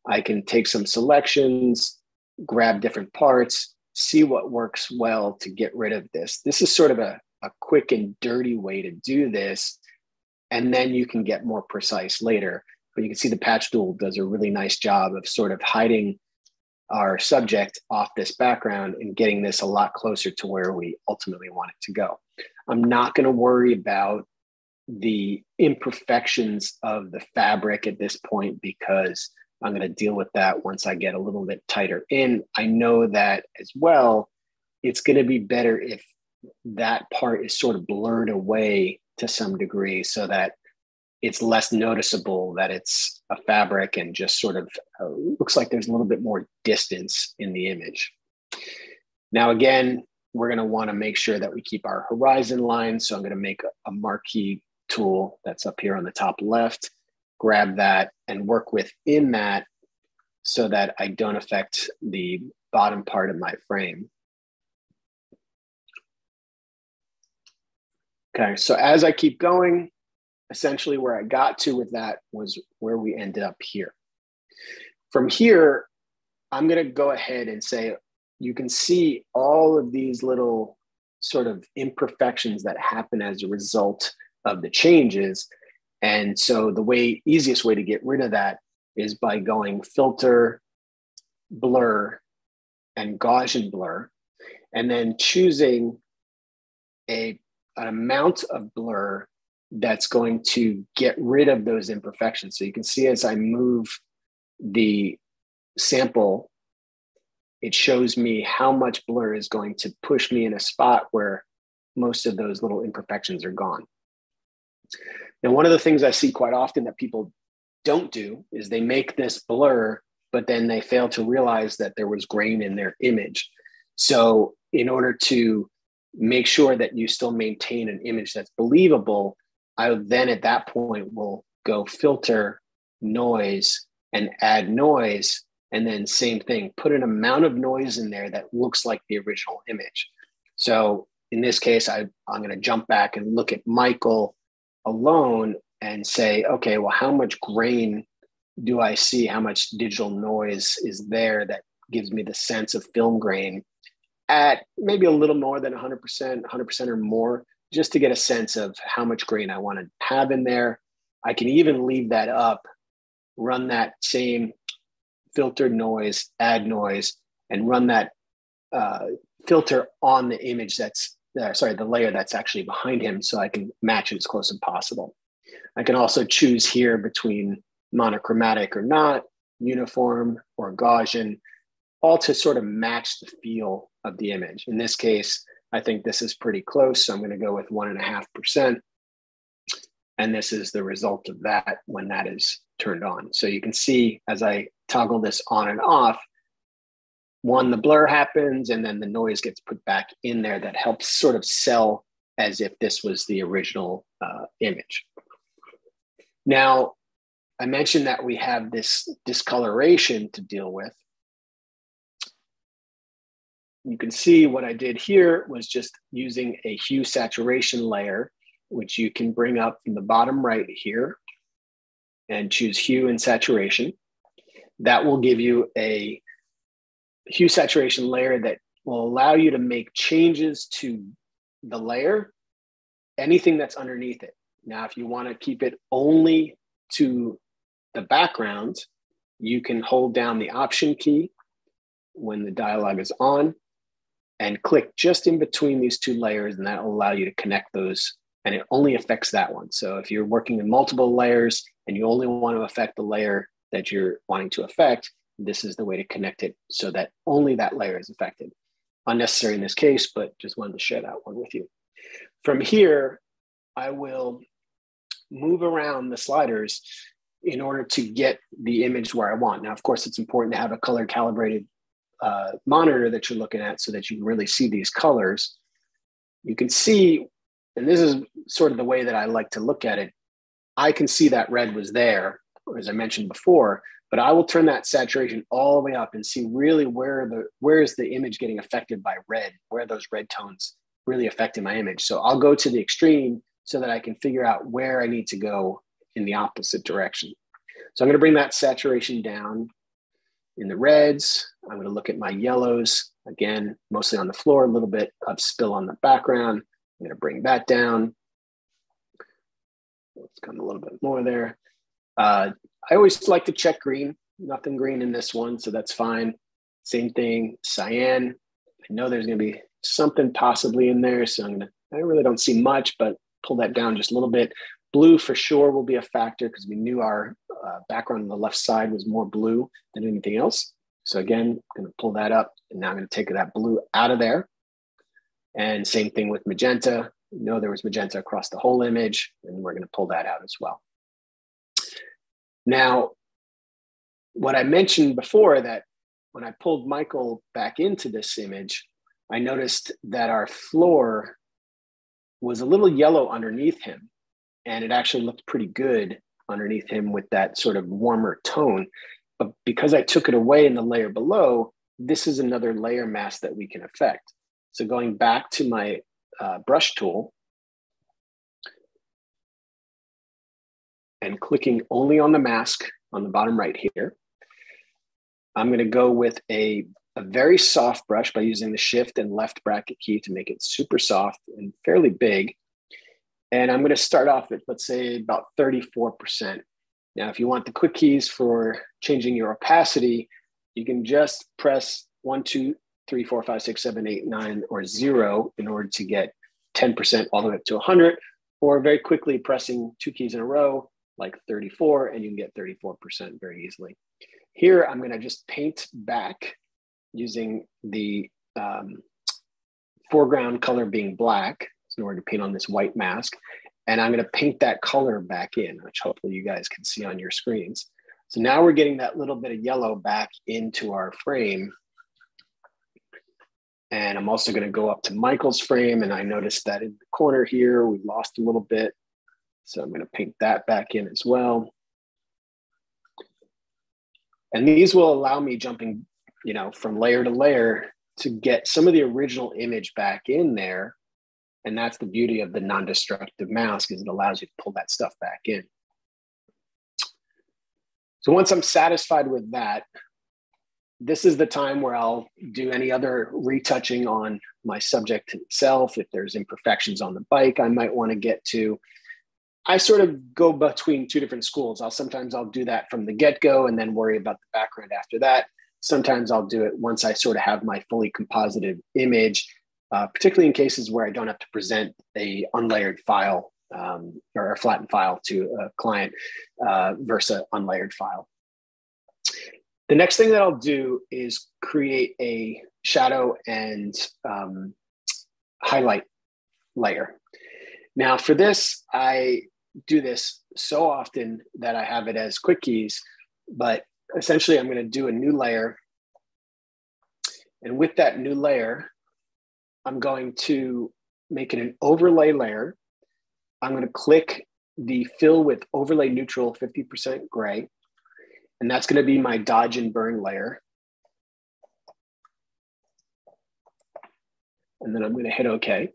[SPEAKER 2] I can take some selections, grab different parts, see what works well to get rid of this. This is sort of a quick and dirty way to do this, and then you can get more precise later. But you can see the patch tool does a really nice job of sort of hiding our subject off this background and getting this a lot closer to where we ultimately want it to go. I'm not going to worry about the imperfections of the fabric at this point because I'm going to deal with that once I get a little bit tighter in. I know that as well, it's going to be better if that part is sort of blurred away to some degree so that it's less noticeable that it's a fabric and just sort of looks like there's a little bit more distance in the image. Now, again, we're going to want to make sure that we keep our horizon line. So I'm going to make a marquee tool that's up here on the top left, grab that and work within that so that I don't affect the bottom part of my frame. Okay, so as I keep going, essentially where I got to with that was where we ended up here. From here, I'm going to go ahead and say, you can see all of these little sort of imperfections that happen as a result of the changes. And so the easiest way to get rid of that is by going Filter, Blur, and Gaussian Blur, and then choosing an amount of blur that's going to get rid of those imperfections. So you can see as I move the sample, it shows me how much blur is going to push me in a spot where most of those little imperfections are gone. Now, one of the things I see quite often that people don't do is they make this blur, but then they fail to realize that there was grain in their image. So in order to make sure that you still maintain an image that's believable, I then at that point will go Filter, Noise, and add noise. And then same thing, put an amount of noise in there that looks like the original image. So in this case, I'm going to jump back and look at Michael alone and say, okay, well, how much grain do I see? How much digital noise is there that gives me the sense of film grain at maybe a little more than 100% or more, just to get a sense of how much grain I want to have in there. I can even leave that up, run that same filter noise, add noise, and run that filter on the image that's, the layer that's actually behind him so I can match it as close as possible. I can also choose here between monochromatic or not, uniform or Gaussian, all to sort of match the feel of the image. In this case, I think this is pretty close, so I'm going to go with 1.5%. And this is the result of that when that is turned on. So you can see as I toggle this on and off, the blur happens and then the noise gets put back in there that helps sort of sell as if this was the original image. Now, I mentioned that we have this discoloration to deal with. you can see what I did here was just using a hue saturation layer, which you can bring up from the bottom right here and choose hue and saturation. That will give you a hue saturation layer that will allow you to make changes to the layer, anything that's underneath it. Now, if you want to keep it only to the background, you can hold down the Option key when the dialog is on and click just in between these two layers, and that will allow you to connect those, and it only affects that one. So if you're working in multiple layers and you only want to affect the layer that you're wanting to affect, this is the way to connect it so that only that layer is affected. Unnecessary in this case, but just wanted to share that one with you. From here, I will move around the sliders in order to get the image where I want. Now, of course, it's important to have a color calibrated monitor that you're looking at so that you can really see these colors. You can see, and this is sort of the way that I like to look at it, I can see that red was there, as I mentioned before, but I will turn that saturation all the way up and see really where is the image getting affected by red, where are those red tones really affecting my image. So I'll go to the extreme so that I can figure out where I need to go in the opposite direction. So I'm going to bring that saturation down in the reds. I'm going to look at my yellows, again, mostly on the floor, a little bit of spill on the background. I'm going to bring that down. Let's come a little bit more there. I always like to check green. Nothing green in this one, so that's fine. Same thing, cyan. I know there's going to be something possibly in there, so I really don't see much, but pull that down just a little bit. Blue for sure will be a factor because we knew our background on the left side was more blue than anything else. So again, I'm going to pull that up, and now I'm going to take that blue out of there. And same thing with magenta. We know there was magenta across the whole image, and we're going to pull that out as well. Now, what I mentioned before, that when I pulled Michael back into this image, I noticed that our floor was a little yellow underneath him, and it actually looked pretty good underneath him with that sort of warmer tone. But because I took it away in the layer below, this is another layer mask that we can affect. So going back to my brush tool and clicking only on the mask on the bottom right here, I'm going to go with a very soft brush by using the shift and left bracket key to make it super soft and fairly big. And I'm going to start off at, let's say, about 34%. Now, if you want the quick keys for changing your opacity, you can just press 1, 2, 3, 4, 5, 6, 7, 8, 9, or 0 in order to get 10% all the way up to 100, or very quickly pressing 2 keys in a row, like 34, and you can get 34% very easily. Here, I'm going to just paint back using the foreground color being black in order to paint on this white mask. And I'm going to paint that color back in, which hopefully you guys can see on your screens. So now we're getting that little bit of yellow back into our frame. And I'm also going to go up to Michael's frame, and I noticed that in the corner here, we lost a little bit. So I'm going to paint that back in as well. And these will allow me jumping, from layer to layer to get some of the original image back in there. And that's the beauty of the non-destructive mask, is it allows you to pull that stuff back in. So once I'm satisfied with that, this is the time where I'll do any other retouching on my subject itself. If there's imperfections on the bike I might want to get to. I sort of go between two different schools. Sometimes I'll do that from the get-go and then worry about the background after that. Sometimes I'll do it once I sort of have my fully composited image, particularly in cases where I don't have to present a unlayered file or a flattened file to a client versus an unlayered file. The next thing that I'll do is create a shadow and highlight layer. Now for this, I do this so often that I have it as quick keys, but essentially I'm going to do a new layer. And with that new layer, I'm going to make it an overlay layer. I'm going to click the fill with overlay neutral 50% gray. And that's going to be my dodge and burn layer. and then I'm going to hit OK.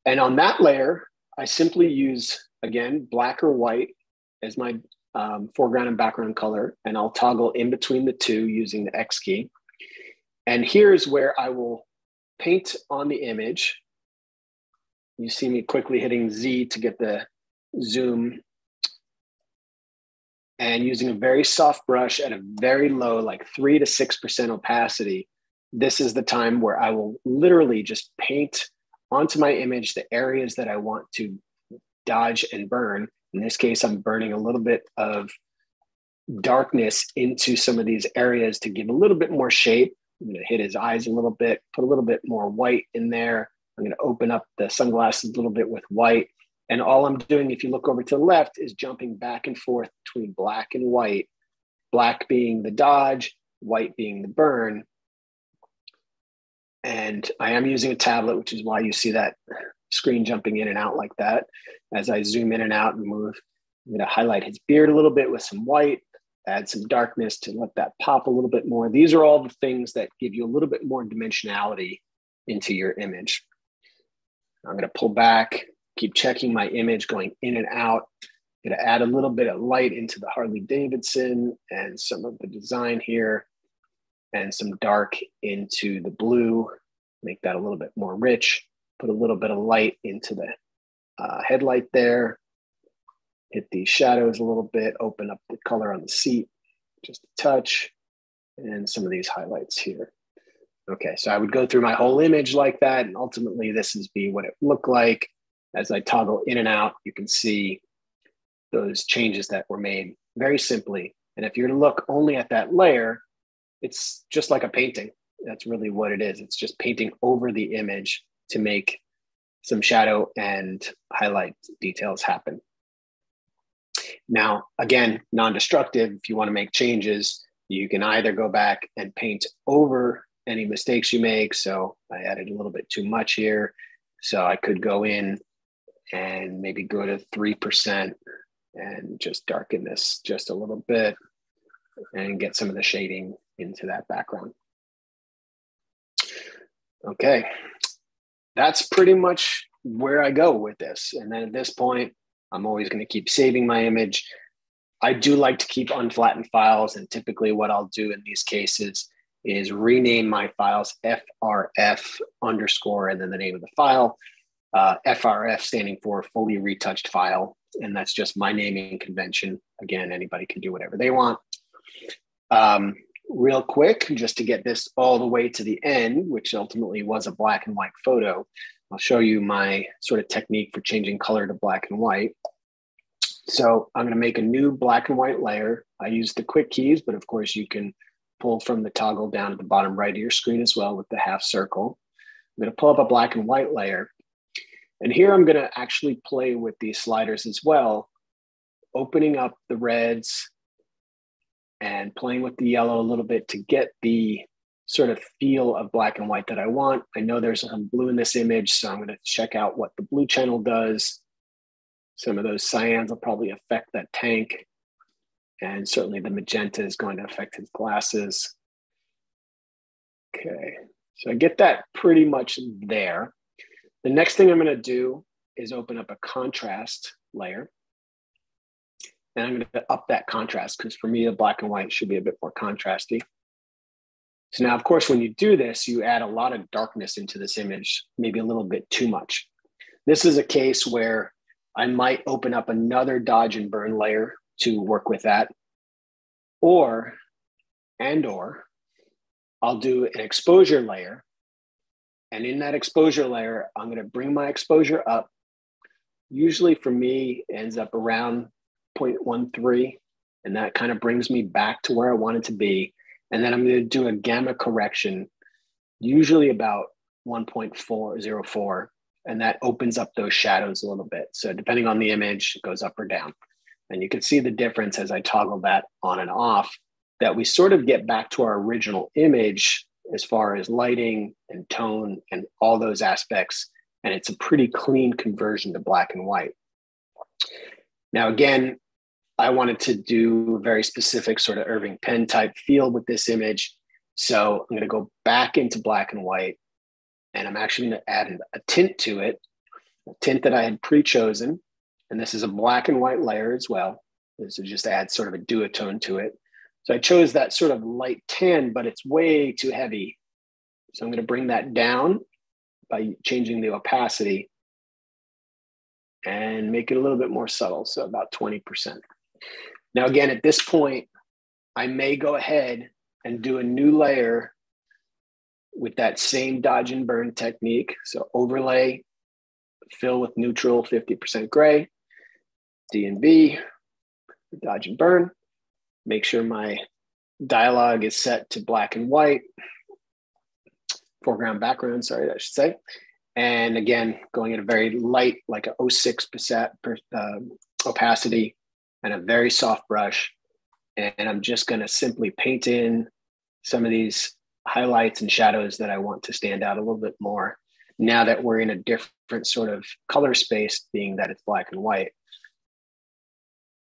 [SPEAKER 2] And on that layer, I simply use, again, black or white as my foreground and background color, and I'll toggle in between the two using the X key. And here's where I will paint on the image. You see me quickly hitting Z to get the zoom, and using a very soft brush at a very low, like 3 to 6% opacity. This is the time where I will literally just paint onto my image the areas that I want to dodge and burn. In this case, I'm burning a little bit of darkness into some of these areas to give a little bit more shape. I'm going to hit his eyes a little bit, put a little bit more white in there. I'm going to open up the sunglasses a little bit with white. And all I'm doing, if you look over to the left, is jumping back and forth between black and white, black being the dodge, white being the burn. And I am using a tablet, which is why you see that screen jumping in and out like that. As I zoom in and out and move, I'm going to highlight his beard a little bit with some white, add some darkness to let that pop a little bit more. These are all the things that give you a little bit more dimensionality into your image. I'm going to pull back, keep checking my image, going in and out. I'm going to add a little bit of light into the Harley Davidson and some of the design here, and some dark into the blue, make that a little bit more rich, put a little bit of light into the headlight there, hit these shadows a little bit, open up the color on the seat, just a touch, and some of these highlights here. Okay, so I would go through my whole image like that, and ultimately this is what it looked like. As I toggle in and out, you can see those changes that were made very simply. And if you're to look only at that layer, it's just like a painting. That's really what it is. It's just painting over the image to make some shadow and highlight details happen. Now, again, non-destructive. If you want to make changes, you can either go back and paint over any mistakes you make. So I added a little bit too much here. So I could go in and maybe go to 3% and just darken this just a little bit and get some of the shading into that background. Okay, that's pretty much where I go with this. And then at this point, I'm always going to keep saving my image. I do like to keep unflattened files, and typically what I'll do in these cases is rename my files FRF underscore and then the name of the file. FRF standing for fully retouched file, and that's just my naming convention. Again, anybody can do whatever they want. Real quick, just to get this all the way to the end, which ultimately was a black and white photo, I'll show you my sort of technique for changing color to black and white. So I'm going to make a new black and white layer. I use the quick keys, but of course you can pull from the toggle down at the bottom right of your screen as well with the half circle. I'm going to pull up a black and white layer. And here I'm going to actually play with these sliders as well, opening up the reds and playing with the yellow a little bit to get the sort of feel of black and white that I want. I know there's some blue in this image, so I'm going to check out what the blue channel does. Some of those cyans will probably affect that tank. And certainly the magenta is going to affect his glasses. Okay, so I get that pretty much there. The next thing I'm going to do is open up a contrast layer. And I'm going to up that contrast because for me, the black and white should be a bit more contrasty. So now, of course, when you do this, you add a lot of darkness into this image, maybe a little bit too much. This is a case where I might open up another dodge and burn layer to work with that. Or I'll do an exposure layer. And in that exposure layer, I'm going to bring my exposure up. Usually for me, it ends up around 0.13. And that kind of brings me back to where I want it to be. And then I'm going to do a gamma correction, usually about 1.404. And that opens up those shadows a little bit. So depending on the image, it goes up or down. And you can see the difference as I toggle that on and off, that we sort of get back to our original image as far as lighting and tone and all those aspects. And it's a pretty clean conversion to black and white. Now, again, I wanted to do a very specific sort of Irving Penn type feel with this image. So I'm going to go back into black and white. And I'm actually going to add a tint to it, a tint that I had pre-chosen. And this is a black and white layer as well. This will just add sort of a duotone to it. So I chose that sort of light tan, but it's way too heavy. So I'm going to bring that down by changing the opacity and make it a little bit more subtle. So about 20%. Now, again, at this point, I may go ahead and do a new layer with that same dodge and burn technique. So overlay, fill with neutral 50% gray, D&B, dodge and burn. Make sure my dialogue is set to black and white, foreground, background, sorry, I should say. And again, going at a very light, like a 0.06% opacity and a very soft brush. And I'm just going to simply paint in some of these highlights and shadows that I want to stand out a little bit more now that we're in a different sort of color space, being that it's black and white.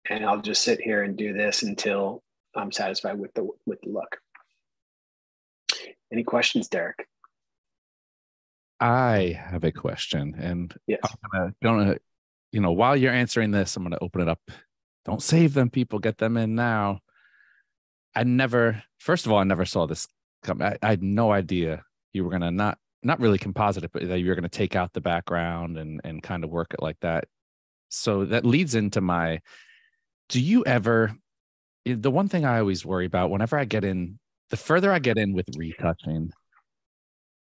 [SPEAKER 2] And I'll just sit here and do this until I'm satisfied with the look. Any questions, Derek?
[SPEAKER 1] I have a question, and
[SPEAKER 2] yes.
[SPEAKER 1] I'm gonna, while you're answering this, I'm gonna open it up. Don't save them, people. Get them in now. First of all, I never saw this come. I had no idea you were gonna not really composite it, but that you're gonna take out the background and kind of work it like that. So that leads into do you ever? The one thing I always worry about whenever I get in, the further I get in with retouching,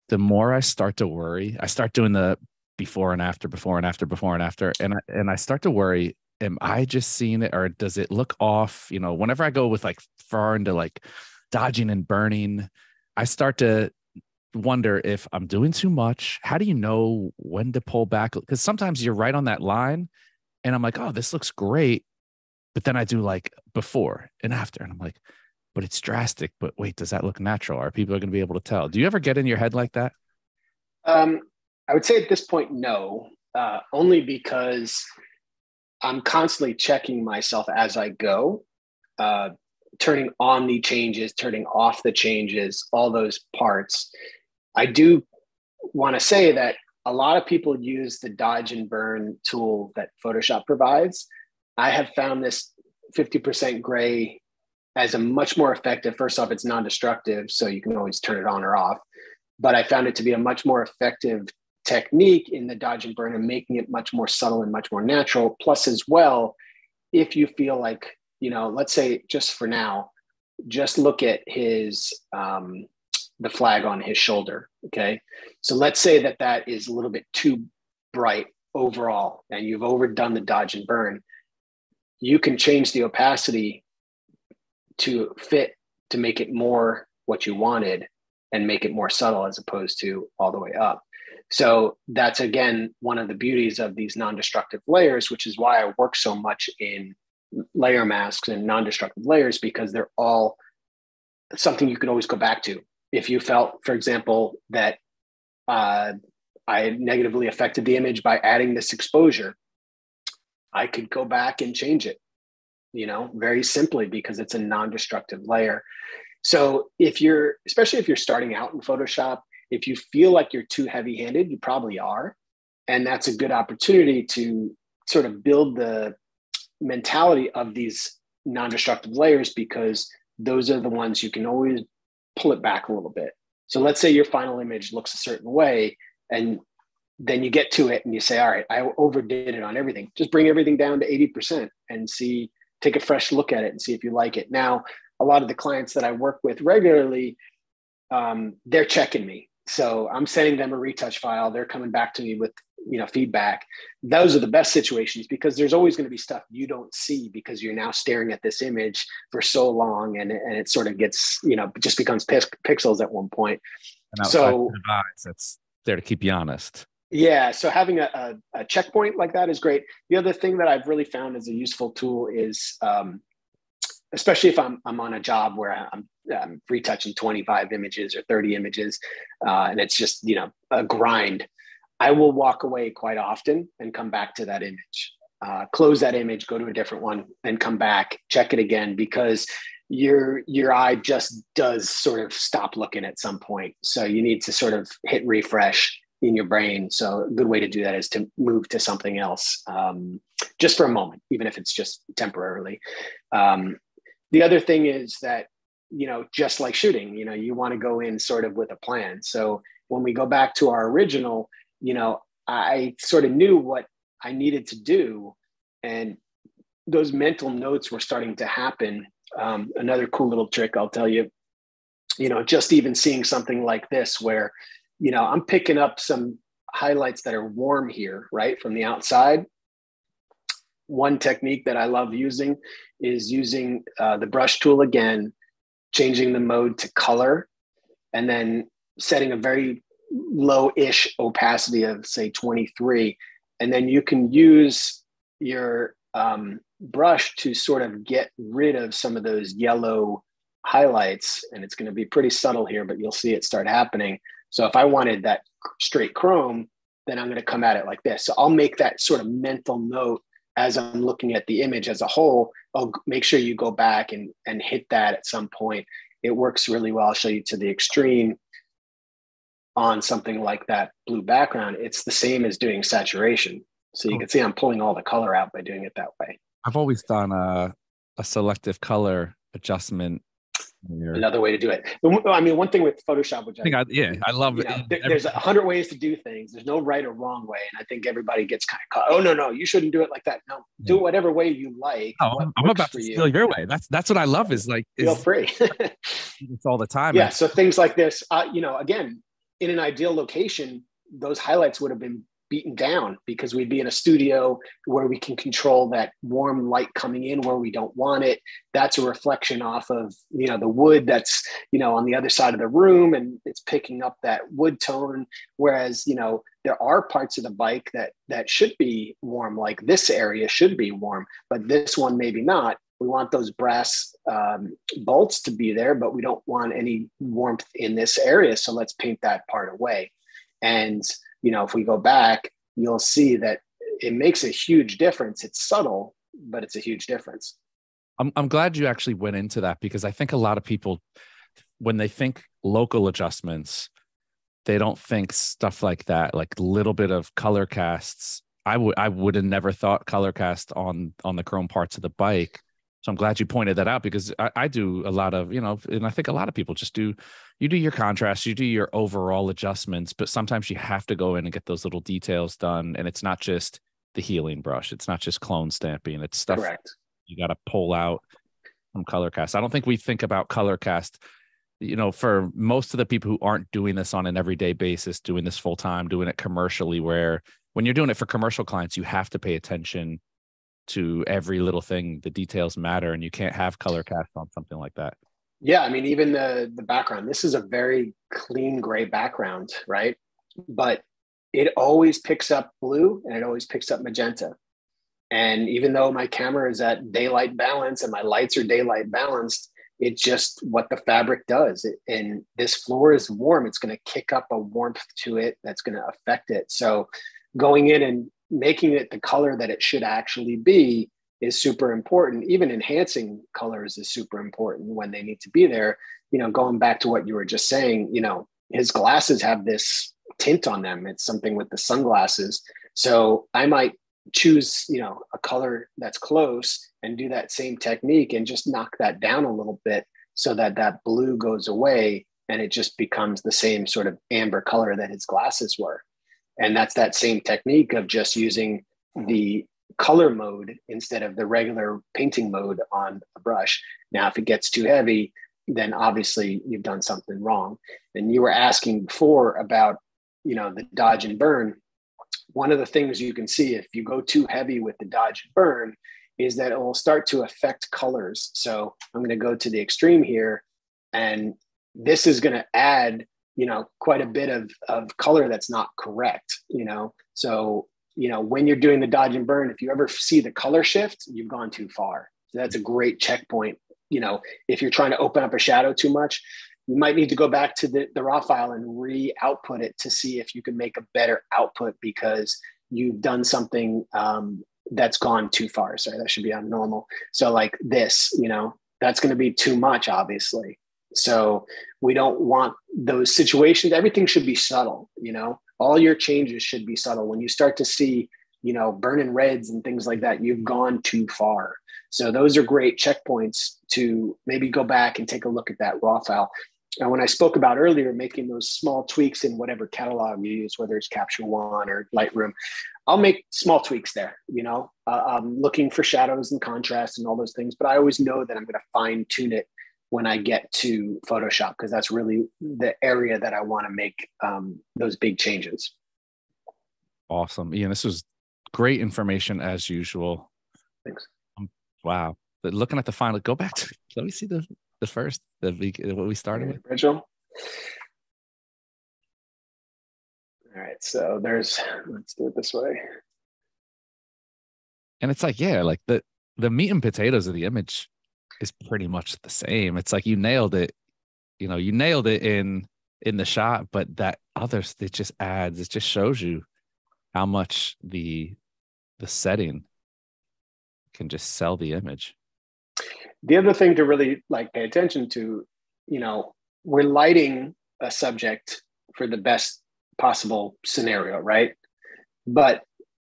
[SPEAKER 1] the more I start to worry. I start doing the before and after, and I start to worry, am I just seeing it, or does it look off? Whenever I go with like far into like dodging and burning, I start to wonder if I'm doing too much. How do you know when to pull back? Because sometimes you're right on that line and I'm like, oh, this looks great. But then I do like before and after, and I'm like, but it's drastic. But wait, does that look natural? Are people going to be able to tell? Do you ever get in your head like that?
[SPEAKER 2] I would say at this point, no, only because I'm constantly checking myself as I go, turning on the changes, turning off the changes, all those parts. I do want to say that a lot of people use the dodge and burn tool that Photoshop provides. I have found this 50% gray as a much more effective. First off, it's non-destructive, so you can always turn it on or off. But I found it to be a much more effective technique in the dodge and burn and making it much more subtle and much more natural. Plus, as well, if you feel like, let's say just for now, just look at his, the flag on his shoulder. Okay. So let's say that is a little bit too bright overall and you've overdone the dodge and burn. You can change the opacity to fit, to make it more what you wanted and make it more subtle as opposed to all the way up. So that's, again, one of the beauties of these non-destructive layers, which is why I work so much in layer masks and non-destructive layers, because they're all something you can always go back to. If you felt, for example, that I negatively affected the image by adding this exposure, I could go back and change it, very simply, because it's a non-destructive layer. So especially if you're starting out in Photoshop, if you feel like you're too heavy-handed, you probably are. And that's a good opportunity to sort of build the mentality of these non-destructive layers, because those are the ones you can always pull it back a little bit. So let's say your final image looks a certain way, and then you get to it and you say, all right, I overdid it on everything. Just bring everything down to 80% and take a fresh look at it and see if you like it. Now, a lot of the clients that I work with regularly, they're checking me. So I'm sending them a retouch file. They're coming back to me with, feedback. Those are the best situations, because there's always going to be stuff you don't see because you're now staring at this image for so long, and it sort of gets, just becomes pixels at one point.
[SPEAKER 1] And so that's there to keep you honest.
[SPEAKER 2] Yeah. So having a checkpoint like that is great. The other thing that I've really found as a useful tool is, especially if I'm on a job where I'm retouching 25 images or 30 images, and it's just, a grind, I will walk away quite often and come back to that image, close that image, go to a different one, and come back, check it again, because your eye just does sort of stop looking at some point. So you need to sort of hit refresh in your brain. So a good way to do that is to move to something else, just for a moment, even if it's just temporarily. The other thing is that, just like shooting, you want to go in sort of with a plan. So when we go back to our original, I sort of knew what I needed to do, and those mental notes were starting to happen. Another cool little trick I'll tell you, just even seeing something like this where, I'm picking up some highlights that are warm here, right, from the outside. One technique that I love using is using the brush tool again, changing the mode to color, and then setting a very low-ish opacity of, say, 23. And then you can use your brush to sort of get rid of some of those yellow highlights. And it's going to be pretty subtle here, but you'll see it start happening. So if I wanted that straight chrome, then I'm going to come at it like this. So I'll make that sort of mental note as I'm looking at the image as a whole. I'll make sure you go back and hit that at some point. It works really well. I'll show you to the extreme on something like that blue background. It's the same as doing saturation. So you can see I'm pulling all the color out by doing it that way.
[SPEAKER 1] I've always done a selective color adjustment.
[SPEAKER 2] Another way to do it. I mean, one thing with Photoshop, which
[SPEAKER 1] I love it.
[SPEAKER 2] There's 100 ways to do things. There's no right or wrong way. And I think everybody gets kind of caught. Oh, no, you shouldn't do it like that. No, do it whatever way you like.
[SPEAKER 1] Oh, I'm about to steal your way. That's what I love is like,
[SPEAKER 2] feel free.
[SPEAKER 1] It's all the time.
[SPEAKER 2] Yeah. So things like this, again, in an ideal location, those highlights would have been beaten down because we'd be in a studio where we can control that warm light coming in where we don't want it. That's a reflection off of, the wood that's, on the other side of the room, and it's picking up that wood tone. Whereas, there are parts of the bike that should be warm, like this area should be warm, but this one, maybe not. We want those brass bolts to be there, but we don't want any warmth in this area. So let's paint that part away. And if we go back, you'll see that it makes a huge difference. It's subtle, but it's a huge difference.
[SPEAKER 1] I'm glad you actually went into that, because I think a lot of people, when they think local adjustments, they don't think stuff like that, like a little bit of color casts. I would have never thought color cast on the chrome parts of the bike. So I'm glad you pointed that out, because I do a lot of, and I think a lot of people just you do your contrast, you do your overall adjustments, but sometimes you have to go in and get those little details done. And it's not just the healing brush. It's not just clone stamping. It's stuff
[SPEAKER 2] Correct.
[SPEAKER 1] You got to pull out from color cast. I don't think we think about color cast, for most of the people who aren't doing this on an everyday basis, doing this full time, doing it commercially, where when you're doing it for commercial clients, you have to pay attention to every little thing. The details matter, and you can't have color cast on something like that.
[SPEAKER 2] Yeah, I mean, even the background, this is a very clean gray background, right? But it always picks up blue and it always picks up magenta. And even though my camera is at daylight balance and my lights are daylight balanced, it's just what the fabric does. And this floor is warm. It's going to kick up a warmth to it that's going to affect it. So going in and making it the color that it should actually be is super important. Even enhancing colors is super important when they need to be there. Going back to what you were just saying, his glasses have this tint on them. It's something with the sunglasses. So I might choose, a color that's close and do that same technique and just knock that down a little bit so that blue goes away and it just becomes the same sort of amber color that his glasses were. And that's that same technique of just using the color mode instead of the regular painting mode on a brush. Now, if it gets too heavy, then obviously you've done something wrong. And you were asking before about, the dodge and burn. One of the things you can see if you go too heavy with the dodge and burn is that it will start to affect colors. So I'm going to go to the extreme here, and this is going to add quite a bit of color that's not correct, So, when you're doing the dodge and burn, if you ever see the color shift, you've gone too far. So that's a great checkpoint. If you're trying to open up a shadow too much, you might need to go back to the raw file and re-output it to see if you can make a better output because you've done something that's gone too far. Sorry, that should be on normal. So like this, that's going to be too much, obviously. So we don't want those situations. Everything should be subtle, all your changes should be subtle. When you start to see, burning reds and things like that, you've gone too far. So those are great checkpoints to maybe go back and take a look at that raw file. And when I spoke about earlier, making those small tweaks in whatever catalog you use, whether it's Capture One or Lightroom, I'll make small tweaks there. I'm looking for shadows and contrast and all those things, but I always know that I'm going to fine tune it when I get to Photoshop, because that's really the area that I want to make those big changes.
[SPEAKER 1] Awesome. Ian, this was great information as usual.
[SPEAKER 2] Thanks.
[SPEAKER 1] Wow. But looking at the final, go back to, let me see the first, what we started with.
[SPEAKER 2] Original. All right. So let's do it this way.
[SPEAKER 1] And it's like, yeah, like the meat and potatoes of the image is pretty much the same. It's like you nailed it. You nailed it in the shot, but that others, it just adds, it just shows you how much the setting can just sell the image.
[SPEAKER 2] The other thing to really pay attention to, we're lighting a subject for the best possible scenario, right? But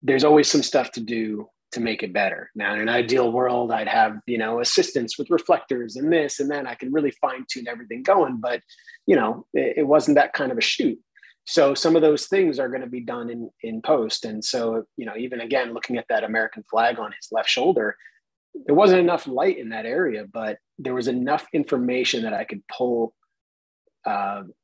[SPEAKER 2] there's always some stuff to do to make it better. Now, in an ideal world, I'd have, assistants with reflectors and this and that. I could really fine tune everything going, but, it wasn't that kind of a shoot. So some of those things are going to be done in post. And so, even again, looking at that American flag on his left shoulder, there wasn't enough light in that area, but there was enough information that I could pull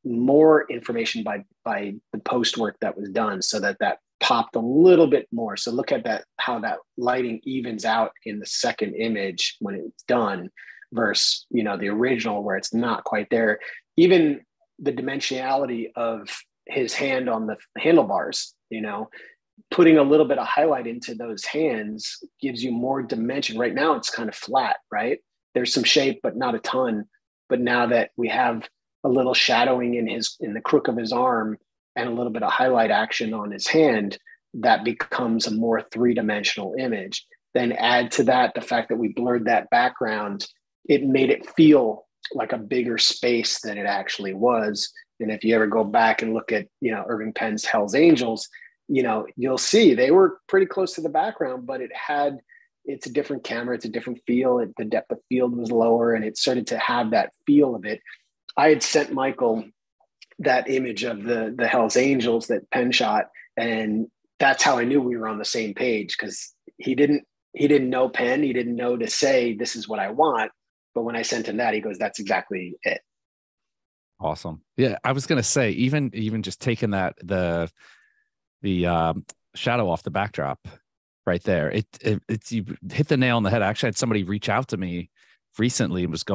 [SPEAKER 2] more information by the post work that was done, so that popped a little bit more. So look at that, how that lighting evens out in the second image when it's done versus, the original where it's not quite there. Even the dimensionality of his hand on the handlebars, putting a little bit of highlight into those hands gives you more dimension. Right now it's kind of flat, right? There's some shape, but not a ton. But now that we have a little shadowing in the crook of his arm and a little bit of highlight action on his hand, that becomes a more three-dimensional image. Then add to that the fact that we blurred that background, it made it feel like a bigger space than it actually was. And if you ever go back and look at, Irving Penn's Hell's Angels, you'll see they were pretty close to the background, but it's a different camera, it's a different feel. The depth of field was lower, and it started to have that feel of it. I had sent Michael that image of the Hell's Angels that Penn shot, and that's how I knew we were on the same page, because he didn't know Penn, he didn't know to say this is what I want. But when I sent him that, he goes, "That's exactly it."
[SPEAKER 1] Awesome. Yeah, I was gonna say, even just taking that the shadow off the backdrop right there, it's you hit the nail on the head. I actually had somebody reach out to me recently, was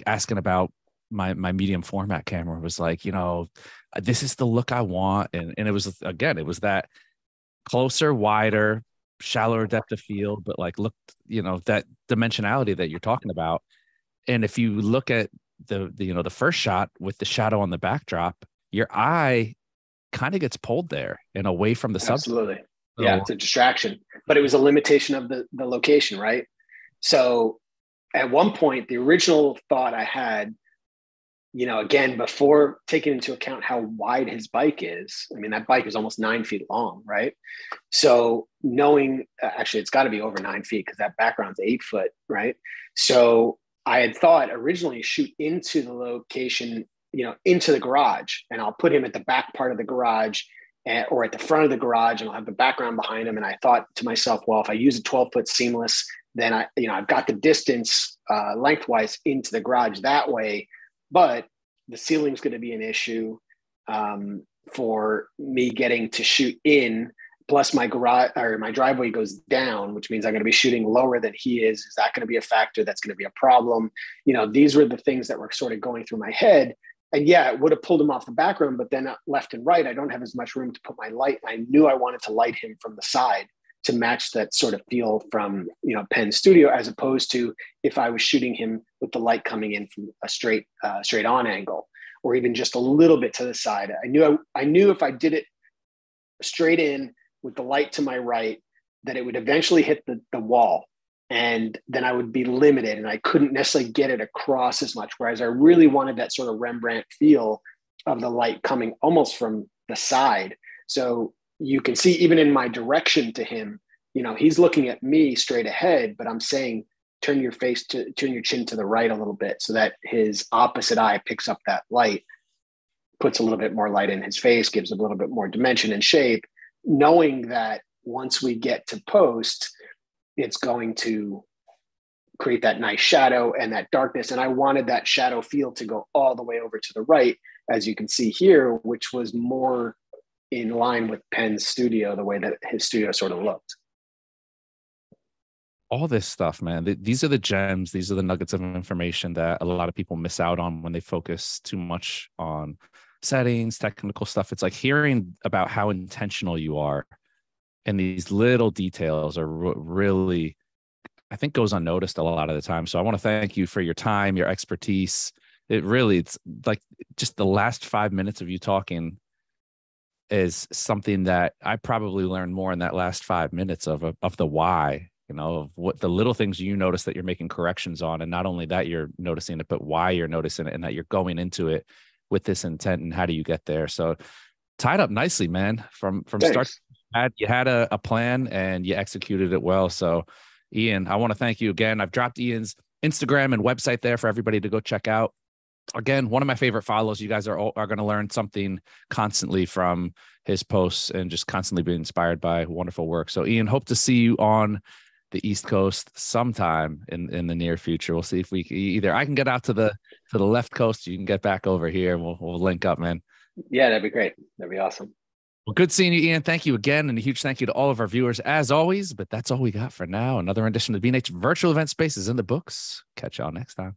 [SPEAKER 1] asking about my medium format camera, was like, this is the look I want, and it was that closer, wider, shallower depth of field, but look, that dimensionality that you're talking about. And if you look at the first shot with the shadow on the backdrop, your eye kind of gets pulled there and away from the subject.
[SPEAKER 2] Absolutely. Yeah, it's a distraction, but it was a limitation of the location, right? So at one point, the original thought I had, again, before taking into account how wide his bike is, I mean, that bike is almost 9 feet long, right? So knowing, actually, it's got to be over 9 feet because that background's 8 foot, right? So I had thought originally shoot into the location, into the garage, and I'll put him at the back part of the garage or at the front of the garage, and I'll have the background behind him. And I thought to myself, well, if I use a 12-foot seamless, then I've got the distance lengthwise into the garage that way. But the ceiling's going to be an issue for me getting to shoot in. Plus my garage or my driveway goes down, which means I'm going to be shooting lower than he is. Is that going to be a factor? That's going to be a problem. These were the things that were sort of going through my head. And yeah, it would have pulled him off the background, but then left and right, I don't have as much room to put my light. I knew I wanted to light him from the side to match that sort of feel from, Penn Studio, as opposed to if I was shooting him with the light coming in from a straight on angle, or even just a little bit to the side. I knew if I did it straight in with the light to my right, that it would eventually hit the wall. and then I would be limited and I couldn't necessarily get it across as much. Whereas I really wanted that sort of Rembrandt feel of the light coming almost from the side. So you can see even in my direction to him, you know, he's looking at me straight ahead, but I'm saying, turn your chin to the right a little bit so that his opposite eye picks up that light, puts a little bit more light in his face, gives a little bit more dimension and shape, knowing that once we get to post, it's going to create that nice shadow and that darkness. And I wanted that shadow field to go all the way over to the right, as you can see here, which was more in line with Penn's studio, the way that his studio sort of looked.
[SPEAKER 1] All this stuff, man. These are the gems. These are the nuggets of information that a lot of people miss out on when they focus too much on settings, technical stuff. It's like hearing about how intentional you are, and these little details are really, I think, goes unnoticed a lot of the time. So I want to thank you for your time, your expertise. It's like just the last 5 minutes of you talking is something that I probably learned more in that last 5 minutes of the why, you know, of what the little things you notice that you're making corrections on. And not only that you're noticing it, but why you're noticing it, and that you're going into it with this intent, and how do you get there? So tied up nicely, man, from start. You had a plan and you executed it well. So Ian, I want to thank you again. I've dropped Ian's Instagram and website there for everybody to go check out. Again, one of my favorite follows. You guys are going to learn something constantly from his posts and just constantly be inspired by wonderful work. So Ian, hope to see you on the East Coast sometime in the near future. We'll see if we either I can get out to the left coast, you can get back over here, and we'll link up, man.
[SPEAKER 2] Yeah, that'd be great. That'd be awesome.
[SPEAKER 1] Well, good seeing you, Ian. Thank you again. And a huge thank you to all of our viewers as always, but that's all we got for now. Another edition of B&H Virtual Event Space is in the books. Catch y'all next time.